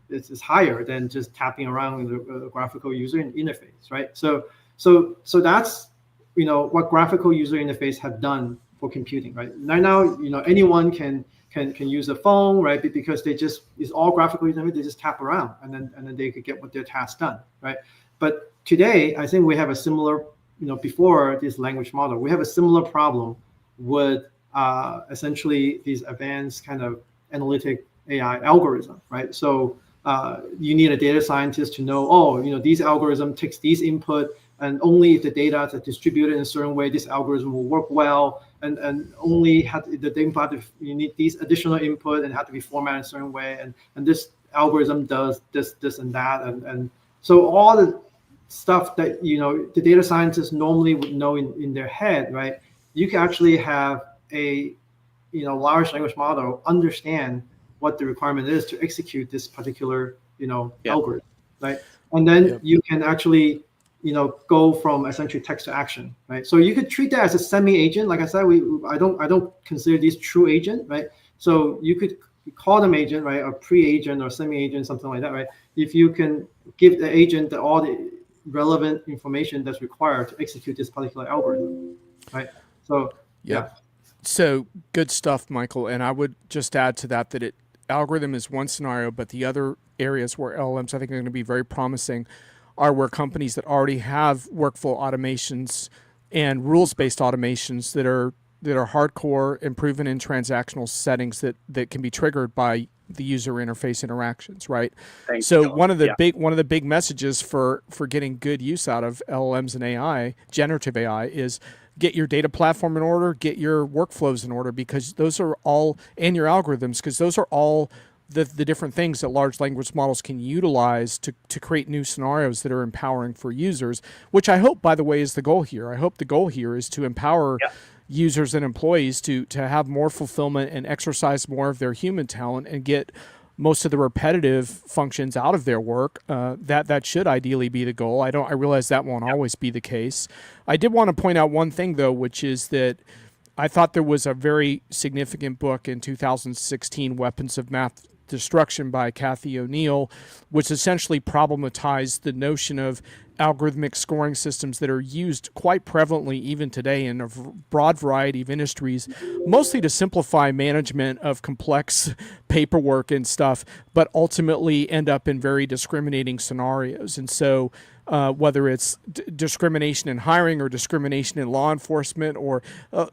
is higher than just tapping around in the graphical user interface, right? So that's what graphical user interface have done for computing, right? Now anyone can use a phone, right? Because it's all graphical user interface. They just tap around and then they could get what their task done, right? But today, I think we have a similar, before this language model, we have a similar problem with essentially these advanced kind of analytic AI algorithm, right? So you need a data scientist to know, these algorithm takes these input, and only if the data are distributed in a certain way, this algorithm will work well, and only the input, you need these additional input and have to be formatted in a certain way, and this algorithm does this and that, and so all the stuff that the data scientists normally would know in their head, right? You can actually have a large language model understand what the requirement is to execute this particular Yeah. algorithm, right? And then Yep. you can actually go from essentially text to action, right? So you could treat that as a semi-agent. Like I said, I don't consider these true agent, right? So you could call them agent, right, or pre-agent or semi-agent, something like that, right? If you can give the agent all the relevant information that's required to execute this particular algorithm, right? So Yep. yeah. So good stuff, Michael. And I would just add to that that algorithm is one scenario, but the other areas where LLMs I think are going to be very promising are where companies that already have workflow automations and rules-based automations that are hardcore and proven in transactional settings that can be triggered by the user interface interactions, right? Thank So you. one of the Yeah. big messages for getting good use out of LLMs and AI, generative AI, is get your data platform in order, get your workflows in order, because those are all, and your algorithms, because those are all the different things that large language models can utilize to create new scenarios that are empowering for users, which I hope, by the way, is the goal here. I hope the goal here is to empower Yeah. users and employees to have more fulfillment and exercise more of their human talent and get most of the repetitive functions out of their work. That should ideally be the goal. I realize that won't always be the case. I did want to point out one thing though, which is that I thought there was a very significant book in 2016, Weapons of Math Destruction by Kathy O'Neill, which essentially problematized the notion of algorithmic scoring systems that are used quite prevalently even today in a broad variety of industries, mostly to simplify management of complex paperwork and stuff, but ultimately end up in very discriminating scenarios. And so whether it's discrimination in hiring or discrimination in law enforcement, or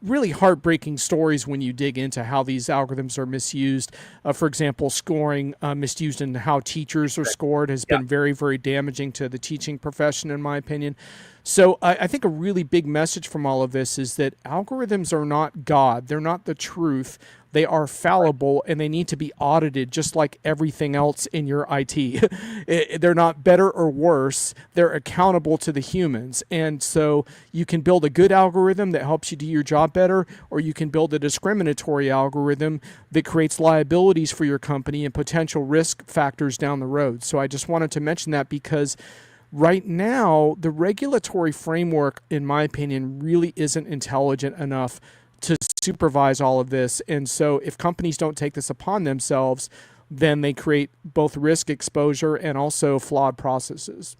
really heartbreaking stories when you dig into how these algorithms are misused. For example, scoring misused in how teachers are scored has Yeah. been very, very damaging to the teaching profession, in my opinion. So I think a really big message from all of this is that algorithms are not God. They're not the truth. They are fallible and they need to be audited just like everything else in your IT. They're not better or worse. They're accountable to the humans. And so you can build a good algorithm that helps you do your job better, or you can build a discriminatory algorithm that creates liabilities for your company and potential risk factors down the road. So I just wanted to mention that because right now, the regulatory framework, in my opinion, really isn't intelligent enough to supervise all of this. And so if companies don't take this upon themselves, then they create both risk exposure and also flawed processes.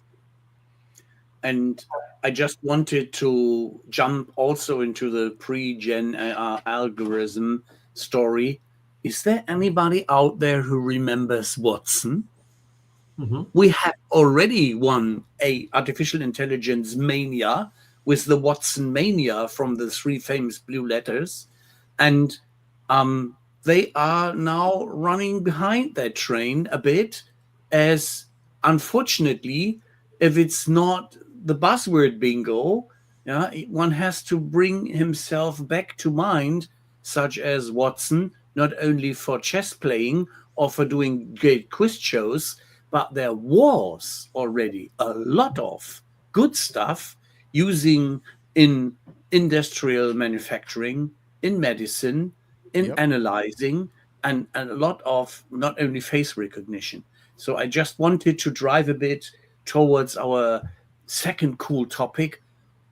And I just wanted to jump also into the pre-gen algorithm story. Is there anybody out there who remembers Watson? Mm-hmm. We have already won a artificial intelligence mania with the Watson mania from the 3 famous blue letters, and they are now running behind that train a bit, as unfortunately, if it's not the buzzword bingo, yeah, one has to bring himself back to mind, such as Watson, not only for chess playing or for doing great quiz shows, but there was already a lot of good stuff using in industrial manufacturing, in medicine, in Yep. analyzing, and a lot of not only face recognition. So I just wanted to drive a bit towards our second cool topic,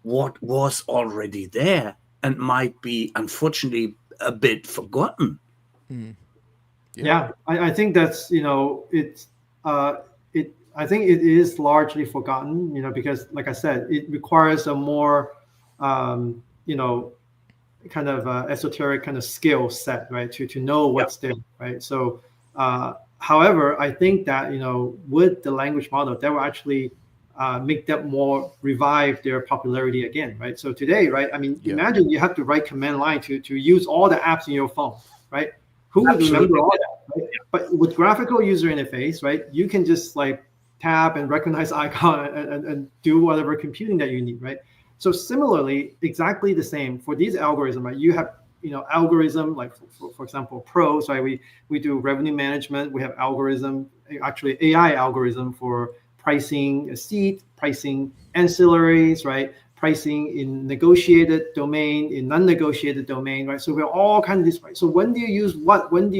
what was already there and might be unfortunately a bit forgotten. Mm. Yep. Yeah, I think that's it. I think it is largely forgotten, because like I said, it requires a more um, you know kind of esoteric kind of skill set, right? To know Yeah, what's there, right? So, however, I think that with the language model, that will actually make them more revive their popularity again, right? So today, right? I mean, Yep. imagine you have to write command line to use all the apps in your phone, right? Who would remember absolutely. all that, right? But with graphical user interface, right, you can just like tap and recognize icon and do whatever computing that you need, right? So similarly, exactly the same for these algorithms, right? You have algorithm like for example pros, right? We do revenue management. We have algorithm, actually AI algorithm for pricing a seat, pricing ancillaries, right? Pricing in negotiated domain, in non-negotiated domain, right? So we're all kind of this, right? So when do you use what? When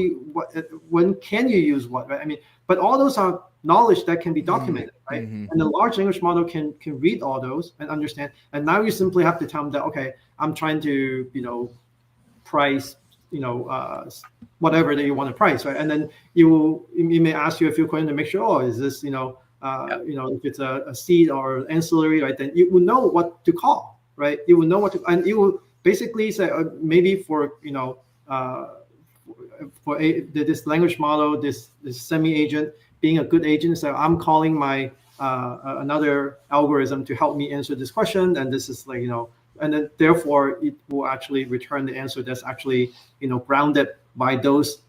can you use what, right? I mean, but all those are knowledge that can be documented, right? Mm-hmm. And the large language model can read all those and understand. And now you simply have to tell them that, okay, I'm trying to price whatever that you want to price, right? And then you may ask you a few questions to make sure, oh, is this Yeah, if it's a seed or ancillary, right? Then you will know what to call, right? You will know what to, and you will basically say maybe for this language model, this semi agent being a good agent. So I'm calling my another algorithm to help me answer this question, and this is like and then therefore it will actually return the answer that's actually grounded by those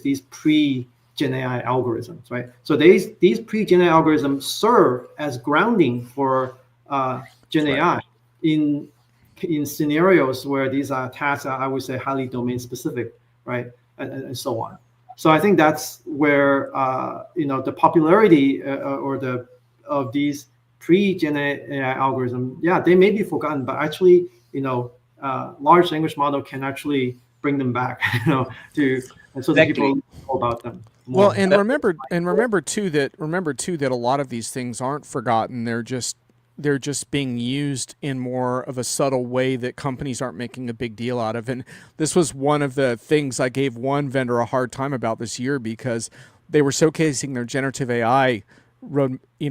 these pre-Gen AI algorithms, right? So these pre-Gen AI algorithms serve as grounding for Gen that's right. AI in scenarios where these are tasks are, I would say, highly domain specific, right, and so on. So I think that's where the popularity or the of these pre-Gen AI algorithm, yeah, they may be forgotten, but actually, large language model can actually bring them back, to and so that Exactly. people know about them Well, more. and remember too that a lot of these things aren't forgotten. They're just being used in more of a subtle way that companies aren't making a big deal out of. And this was one of the things I gave one vendor a hard time about this year, because they were showcasing their generative AI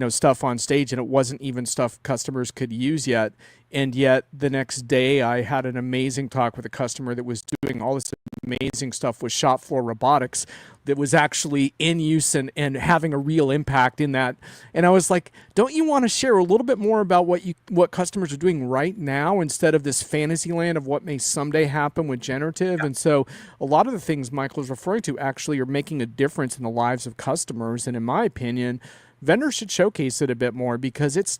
stuff on stage, and it wasn't even stuff customers could use yet. And yet the next day I had an amazing talk with a customer that was doing all this amazing stuff with shop floor robotics that was actually in use and having a real impact in that. And I was like, don't you want to share a little bit more about what customers are doing right now instead of this fantasy land of what may someday happen with generative? And so a lot of the things Michael is referring to actually are making a difference in the lives of customers. And in my opinion, vendors should showcase it a bit more, because it's,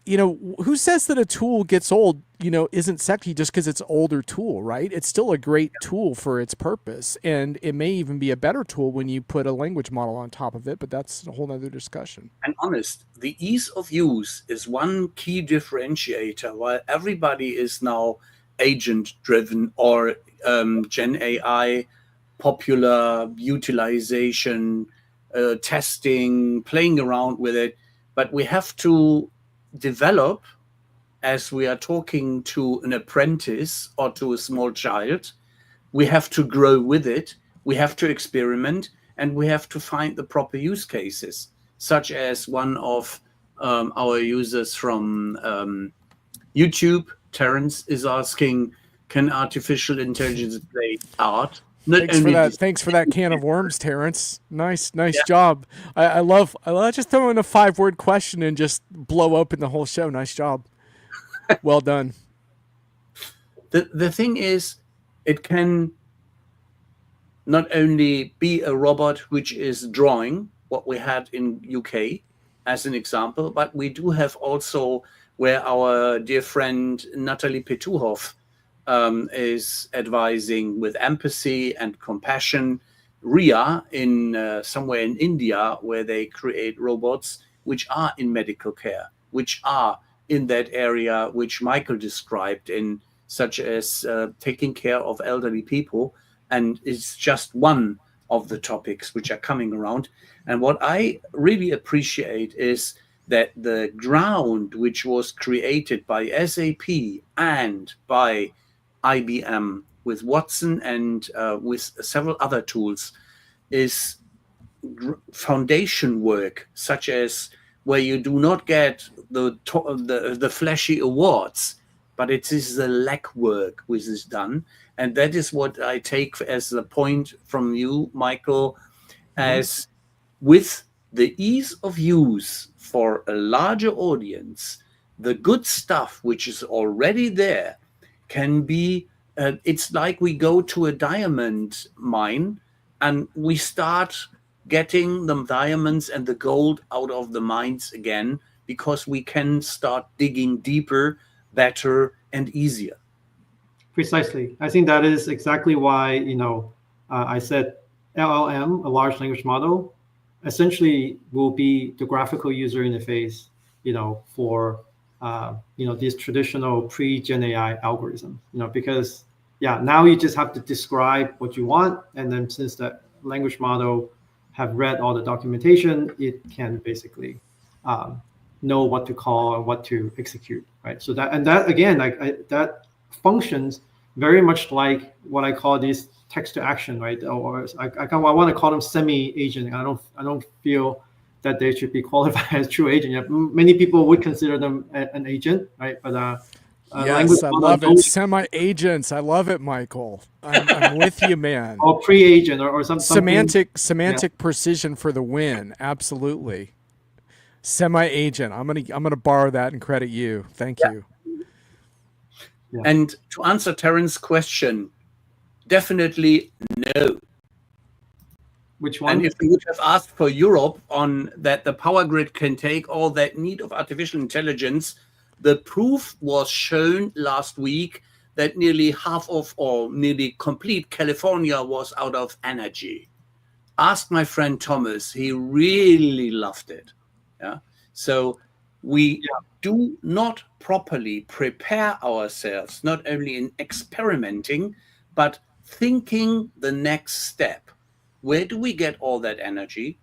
who says that a tool gets old, isn't sexy just because it's an older tool, right? It's still a great tool for its purpose. And it may even be a better tool when you put a language model on top of it, but that's a whole nother discussion. And honest, the ease of use is one key differentiator. While everybody is now agent driven or Gen AI, popular utilization, testing, playing around with it, but we have to develop, as we are talking to an apprentice or to a small child, we have to grow with it, we have to experiment, and we have to find the proper use cases, such as one of our users from YouTube, Terence, is asking, can artificial intelligence play art? Thanks for that can of worms, Terrence. Nice job. I love just throw in a 5-word question and just blow open the whole show. Nice job. Well done. The thing is, it can not only be a robot which is drawing, what we had in UK as an example, but we do have also where our dear friend Natalie Petuhoff is advising with empathy and compassion. RIA in somewhere in India, where they create robots which are in medical care, which are in that area which Michael described, in such as taking care of elderly people, and it's just one of the topics which are coming around. And what I really appreciate is that the ground which was created by SAP and by IBM with Watson and with several other tools is foundation work, such as where you do not get the flashy awards, but it is the leg work which is done. And that is what I take as the point from you, Michael, as with the ease of use for a larger audience, the good stuff which is already there can be, it's like we go to a diamond mine and we start getting the diamonds and the gold out of the mines again, because we can start digging deeper, better, and easier. Precisely. I think that is exactly why, I said LLM, a large language model, essentially will be the graphical user interface, for, these traditional pre-Gen AI algorithms, because, now you just have to describe what you want. And then since the language model have read all the documentation, it can basically know what to call and what to execute, right? So that again, that functions very much like what I call these text to action, right? Or I want to call them semi-agent. I don't feel that they should be qualified as true agent. Many people would consider them an agent, right? But yes, I love it. Semi-agents. I love it, Michael. I'm with you, man. Or pre-agent or some semantic precision for the win. Absolutely. Semi-agent. I'm gonna borrow that and credit you. Thank you. Yeah. And to answer Terrence's question, definitely no. Which one? And if we would have asked for Europe on that the power grid can take all that need of artificial intelligence, the proof was shown last week that nearly half of, or nearly complete California was out of energy. Ask my friend Thomas, he really loved it. Yeah. So we do not properly prepare ourselves, not only in experimenting, but thinking the next step. Where do we get all that energy?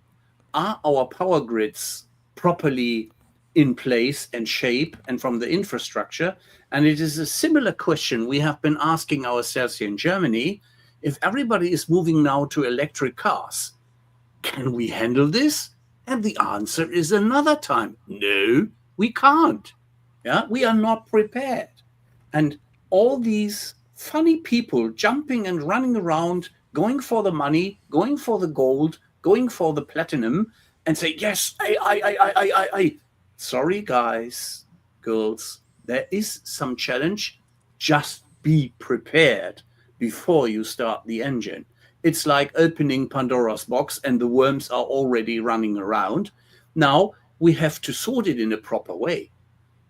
Are our power grids properly in place and shape, and from the infrastructure? And it is a similar question we have been asking ourselves here in Germany. If everybody is moving now to electric cars, can we handle this? And the answer is another time, no, we can't. Yeah, we are not prepared. And all these funny people jumping and running around, going for the money, going for the gold, going for the platinum, and say, yes, I. Sorry, guys, girls, there is some challenge. Just be prepared before you start the engine. It's like opening Pandora's box and the worms are already running around. Now we have to sort it in a proper way.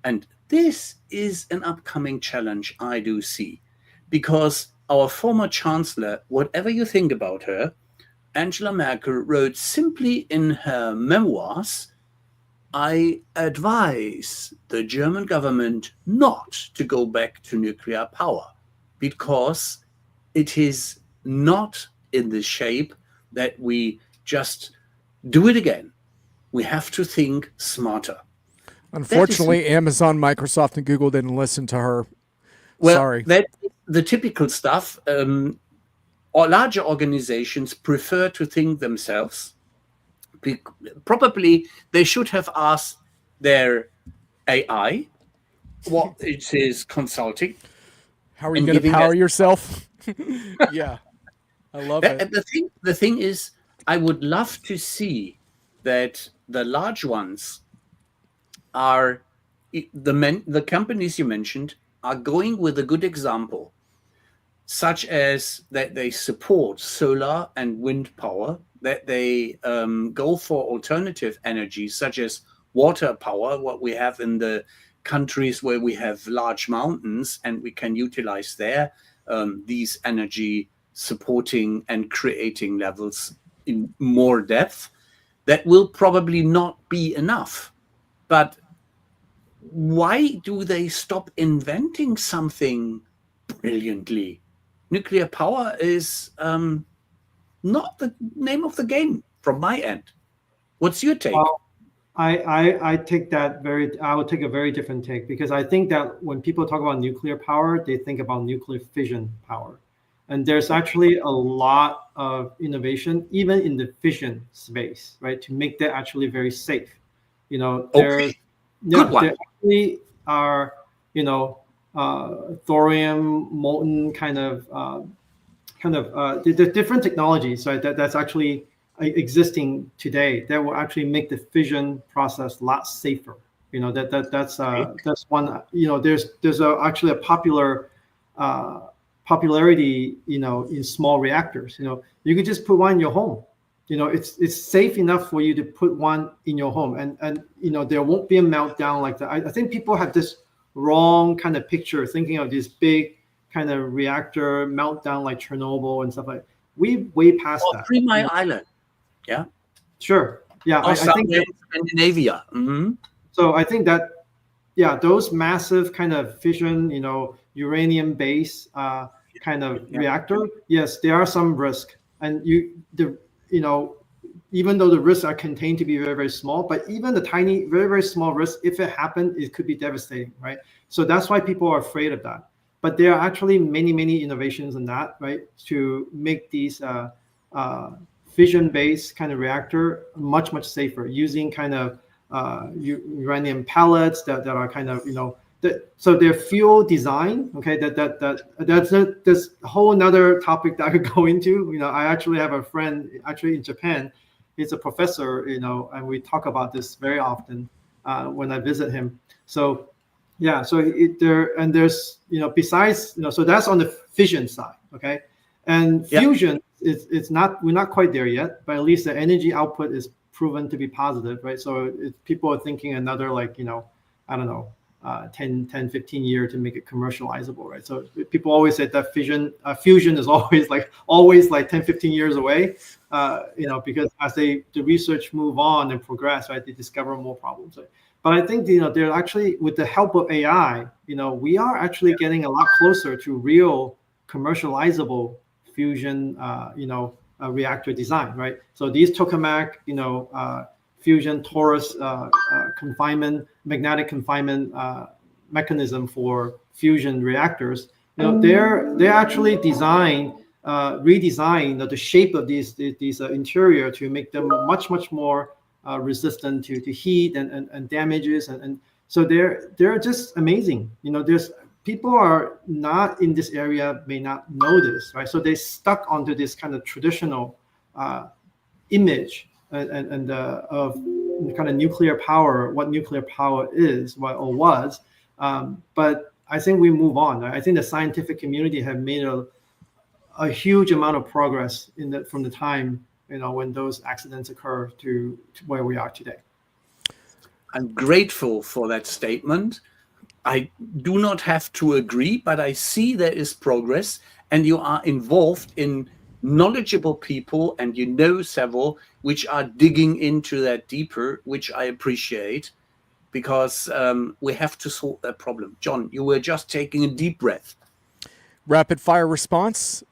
And this is an upcoming challenge I do see, because our former chancellor, whatever you think about her, Angela Merkel, wrote simply in her memoirs, I advise the German government not to go back to nuclear power because it is not in the shape that we just do it again. We have to think smarter. That is, Unfortunately, Amazon, Microsoft, and Google didn't listen to her. well, Sorry. that the typical stuff. Or larger organizations prefer to think themselves. Probably they should have asked their AI what it is consulting How are you and going to giving power us yourself? Yeah, I love it. and the thing is, I would love to see that the large ones are the companies you mentioned are going with a good example, such as that they support solar and wind power, that they go for alternative energies such as water power, what we have in the countries where we have large mountains, and we can utilize there these energy supporting and creating levels in more depth. That will probably not be enough. But why do they stop inventing something brilliantly? Nuclear power is not the name of the game from my end. What's your take? Well, I take that very, I would take a very different take, because I think that when people talk about nuclear power, they think about nuclear fission power. And there's Okay. actually a lot of innovation, even in the fission space, right, to make that actually very safe. There's, Okay. Good yeah, there one. actually are, thorium molten the different technologies, right, that's actually existing today that will actually make the fission process a lot safer. Okay. That's one. Actually a uh, popularity, in small reactors. You could just put one in your home. It's safe enough for you to put one in your home, and there won't be a meltdown like that. I think people have this wrong kind of picture, thinking of this big kind of reactor meltdown like Chernobyl and stuff like. We way past Or that. Three Mile Island. Yeah. Sure. Yeah, Or I think somewhere that. in Scandinavia. Hmm. So I think that, yeah, those massive kind of fission, uranium based kind of Yeah. reactor, yes, there are some risk, and you know, even though the risks are contained to be very, very small, but even the tiny, very, very small risk, if it happened, it could be devastating, right? So that's why people are afraid of that. But there are actually many, many innovations in that, right, to make these uh, fission-based kind of reactor much, much safer, using kind of uranium pellets that are kind of, so their fuel design, okay, that's a whole another topic that I could go into. I actually have a friend actually in Japan. He's a professor, and we talk about this very often when I visit him. So yeah, so there's, besides, so that's on the fission side, okay, and Yeah. fusion is, it's not, we're not quite there yet, but at least the energy output is proven to be positive, right? So people are thinking another, like, I don't know, 10, 15 years to make it commercializable, right? So people always say that fusion is always like 10, 15 years away, because as the research move on and progress, right, they discover more problems. Right? But I think, they're actually, with the help of AI, we are actually getting a lot closer to real commercializable fusion, reactor design, right? So these tokamak, fusion torus confinement, magnetic confinement mechanism for fusion reactors, they're actually redesign the shape of these interior to make them much, much more resistant to heat and damages, and so they're just amazing. There's people are not in this area may not know this, right? So they stuck onto this kind of traditional image of kind of nuclear power, what nuclear power is, what or was. But I think we move on. I think the scientific community have made a huge amount of progress from the time when those accidents occur to where we are today. I'm grateful for that statement. I do not have to agree, but I see there is progress, and you are involved in knowledgeable people, and you know several which are digging into that deeper, which I appreciate, because we have to solve that problem. John, you were just taking a deep breath. Rapid fire response.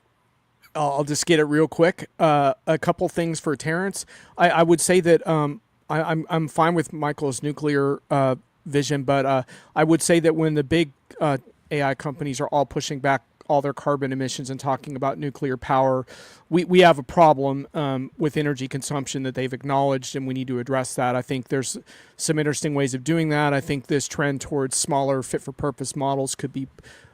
I'll just get it real quick. A couple things for Terrence. I would say that I'm fine with Michael's nuclear vision, but I would say that when the big AI companies are all pushing back all their carbon emissions and talking about nuclear power, we have a problem with energy consumption that they've acknowledged, and we need to address that. I think there's some interesting ways of doing that. I think this trend towards smaller fit-for-purpose models could be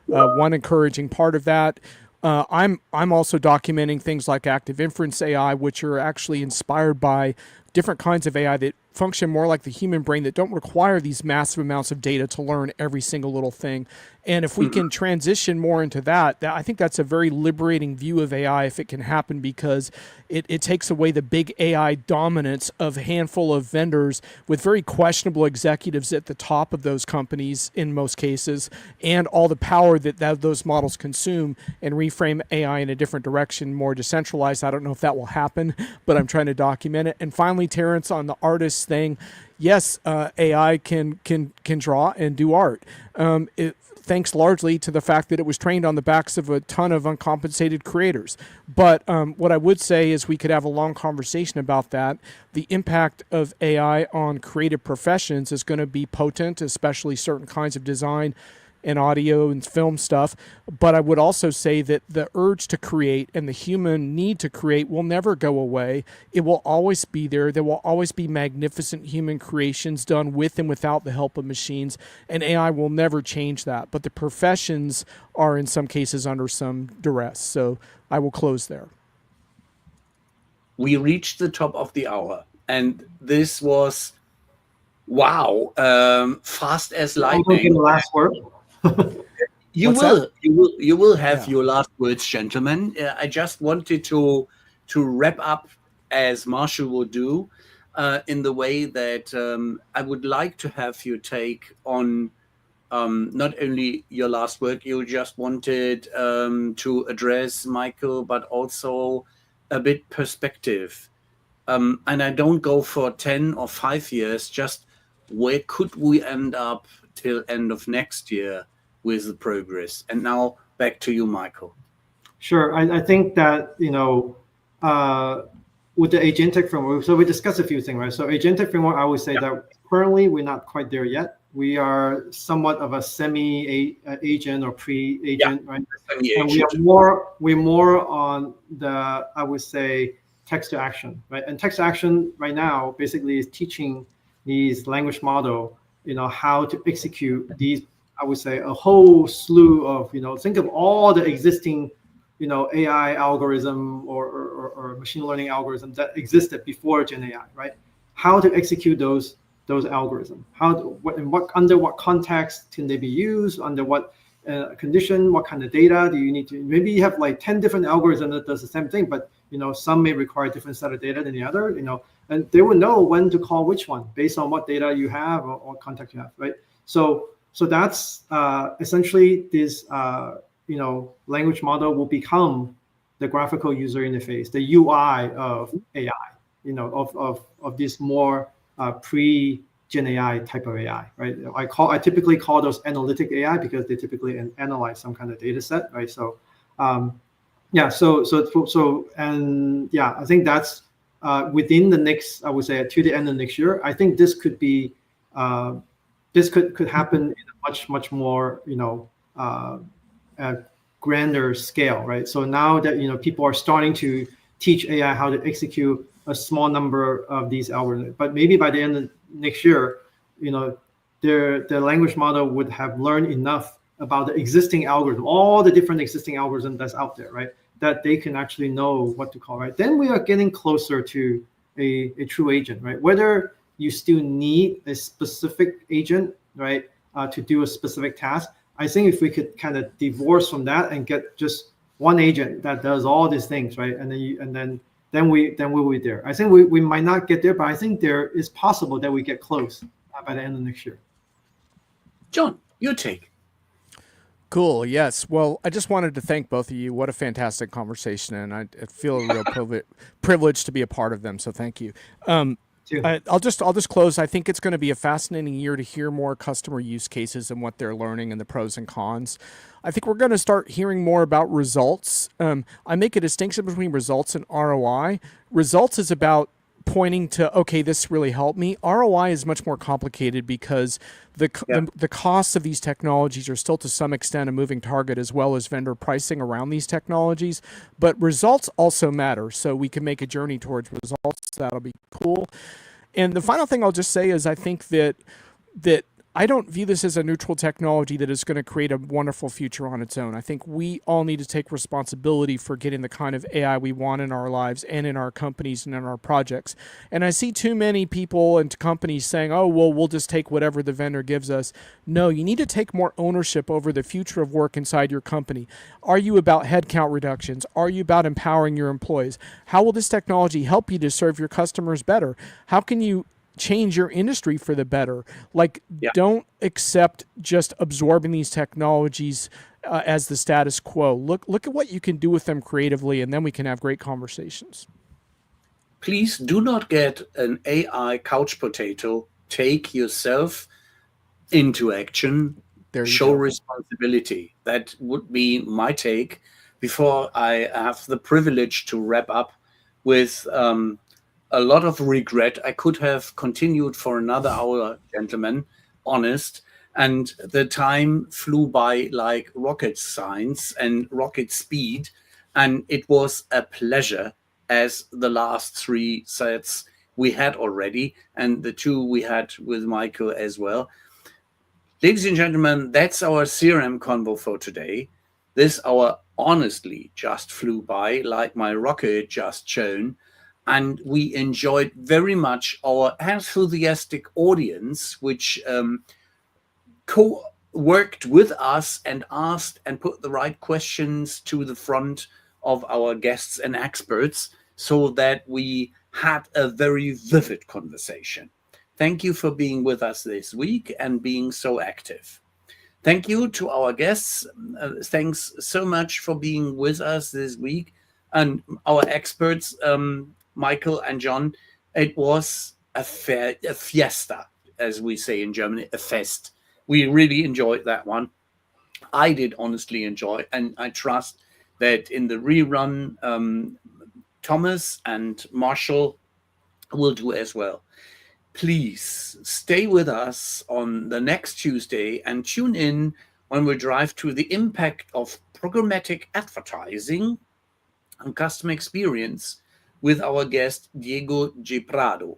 one encouraging part of that. I'm also documenting things like active inference AI, which are actually inspired by different kinds of AI that function more like the human brain, that don't require these massive amounts of data to learn every single little thing. And if we can transition more into that, I think that's a very liberating view of AI if it can happen, because it takes away the big AI dominance of a handful of vendors with very questionable executives at the top of those companies in most cases, and all the power that those models consume, and reframe AI in a different direction, more decentralized. I don't know if that will happen, but I'm trying to document it. And finally, Terrence, on the artist thing, yes, AI can draw and do art. Thanks largely to the fact that it was trained on the backs of a ton of uncompensated creators. But what I would say is we could have a long conversation about that. The impact of AI on creative professions is going to be potent, especially certain kinds of design and audio and film stuff. But I would also say that the urge to create and the human need to create will never go away. It will always be there. There will always be magnificent human creations done with and without the help of machines, and AI will never change that. But the professions are in some cases under some duress. So I will close there. We reached the top of the hour, and this was, wow, fast as lightning. The last word. You will have your last words, gentlemen. I just wanted to wrap up, as Marshall will do, in the way that I would like to have your take on not only your last work you just wanted to address, Michael, but also a bit perspective. And I don't go for 10 or 5 years, just where could we end up till end of next year with the progress. And now back to you, Michael. Sure. I think that, with the agentic framework, so we discussed a few things, right? So agentic framework, I would say that currently we're not quite there yet. We are somewhat of a semi-agent or pre-agent, right? And we're more on the, I would say, text to action, right? And text to action right now basically is teaching these language model, how to execute these, I would say, a whole slew of, think of all the existing, AI algorithm or machine learning algorithms that existed before Gen AI, right? How to execute those algorithms? Under what context can they be used? Under what condition? What kind of data do you need to? Maybe you have like 10 different algorithms that does the same thing, but some may require a different set of data than the other. And they will know when to call which one based on what data you have or context you have, right? So that's essentially this, language model will become the graphical user interface, the UI of AI, of this more pre-Gen AI type of AI, right? I typically call those analytic AI because they typically analyze some kind of data set, right? So, I think that's within the next, I would say, to the end of next year. I think this could be, this could happen in a much more, grander scale, right? So now that people are starting to teach AI how to execute a small number of these algorithms, but maybe by the end of next year, their language model would have learned enough about the existing algorithm, all the different existing algorithms that's out there, right? That they can actually know what to call, right? Then we are getting closer to a true agent, right? Whether you still need a specific agent, right, to do a specific task. I think if we could kind of divorce from that and get just one agent that does all these things, right, and then we'll be there. I think we might not get there, but I think there is possible that we get close by the end of next year. John, your take. Cool. Yes. Well, I just wanted to thank both of you. What a fantastic conversation, and I feel a real privilege to be a part of them. So thank you. I'll just close. I think it's going to be a fascinating year to hear more customer use cases and what they're learning and the pros and cons. I think we're going to start hearing more about results. I make a distinction between results and ROI. Results is about pointing to, okay, this really helped me. ROI is much more complicated because the costs of these technologies are still to some extent a moving target, as well as vendor pricing around these technologies. But results also matter, so we can make a journey towards results. That'll be cool. And the final thing I'll just say is I think that I don't view this as a neutral technology that is going to create a wonderful future on its own. I think we all need to take responsibility for getting the kind of AI we want in our lives and in our companies and in our projects. And I see too many people and companies saying, oh, well, we'll just take whatever the vendor gives us. No, you need to take more ownership over the future of work inside your company. Are you about headcount reductions? Are you about empowering your employees? How will this technology help you to serve your customers better? How can you change your industry for the better? Don't accept just absorbing these technologies as the status quo. Look at what you can do with them creatively, and then we can have great conversations. Please do not get an AI couch potato. Take yourself into action. Show responsibility. That would be my take before I have the privilege to wrap up with a lot of regret. I could have continued for another hour, gentlemen, honest. And the time flew by like rocket science and rocket speed. And it was a pleasure, as the last 3 sets we had already, and the 2 we had with Michael as well. Ladies and gentlemen, that's our CRM convo for today. This hour honestly just flew by like my rocket just shown. And we enjoyed very much our enthusiastic audience, which co-worked with us and asked and put the right questions to the front of our guests and experts so that we had a very vivid conversation. Thank you for being with us this week and being so active. Thank you to our guests. Thanks so much for being with us this week. And our experts, Michael and John, it was a fiesta, as we say in Germany, a fest. We really enjoyed that one. I did honestly enjoy, and I trust that in the rerun, Thomas and Marshall will do as well. Please stay with us on the next Tuesday and tune in when we drive to the impact of programmatic advertising and customer experience with our guest Diego G. Prado.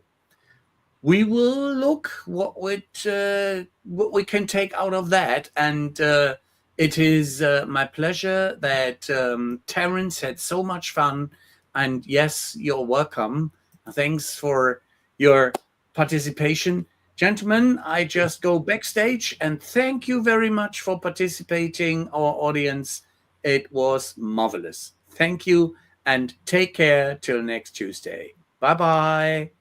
We will look what we can take out of that, and it is my pleasure that Terence had so much fun. And yes, you're welcome. Thanks for your participation. Gentlemen, I just go backstage and thank you very much for participating, our audience. It was marvelous. Thank you and take care till next Tuesday. Bye-bye.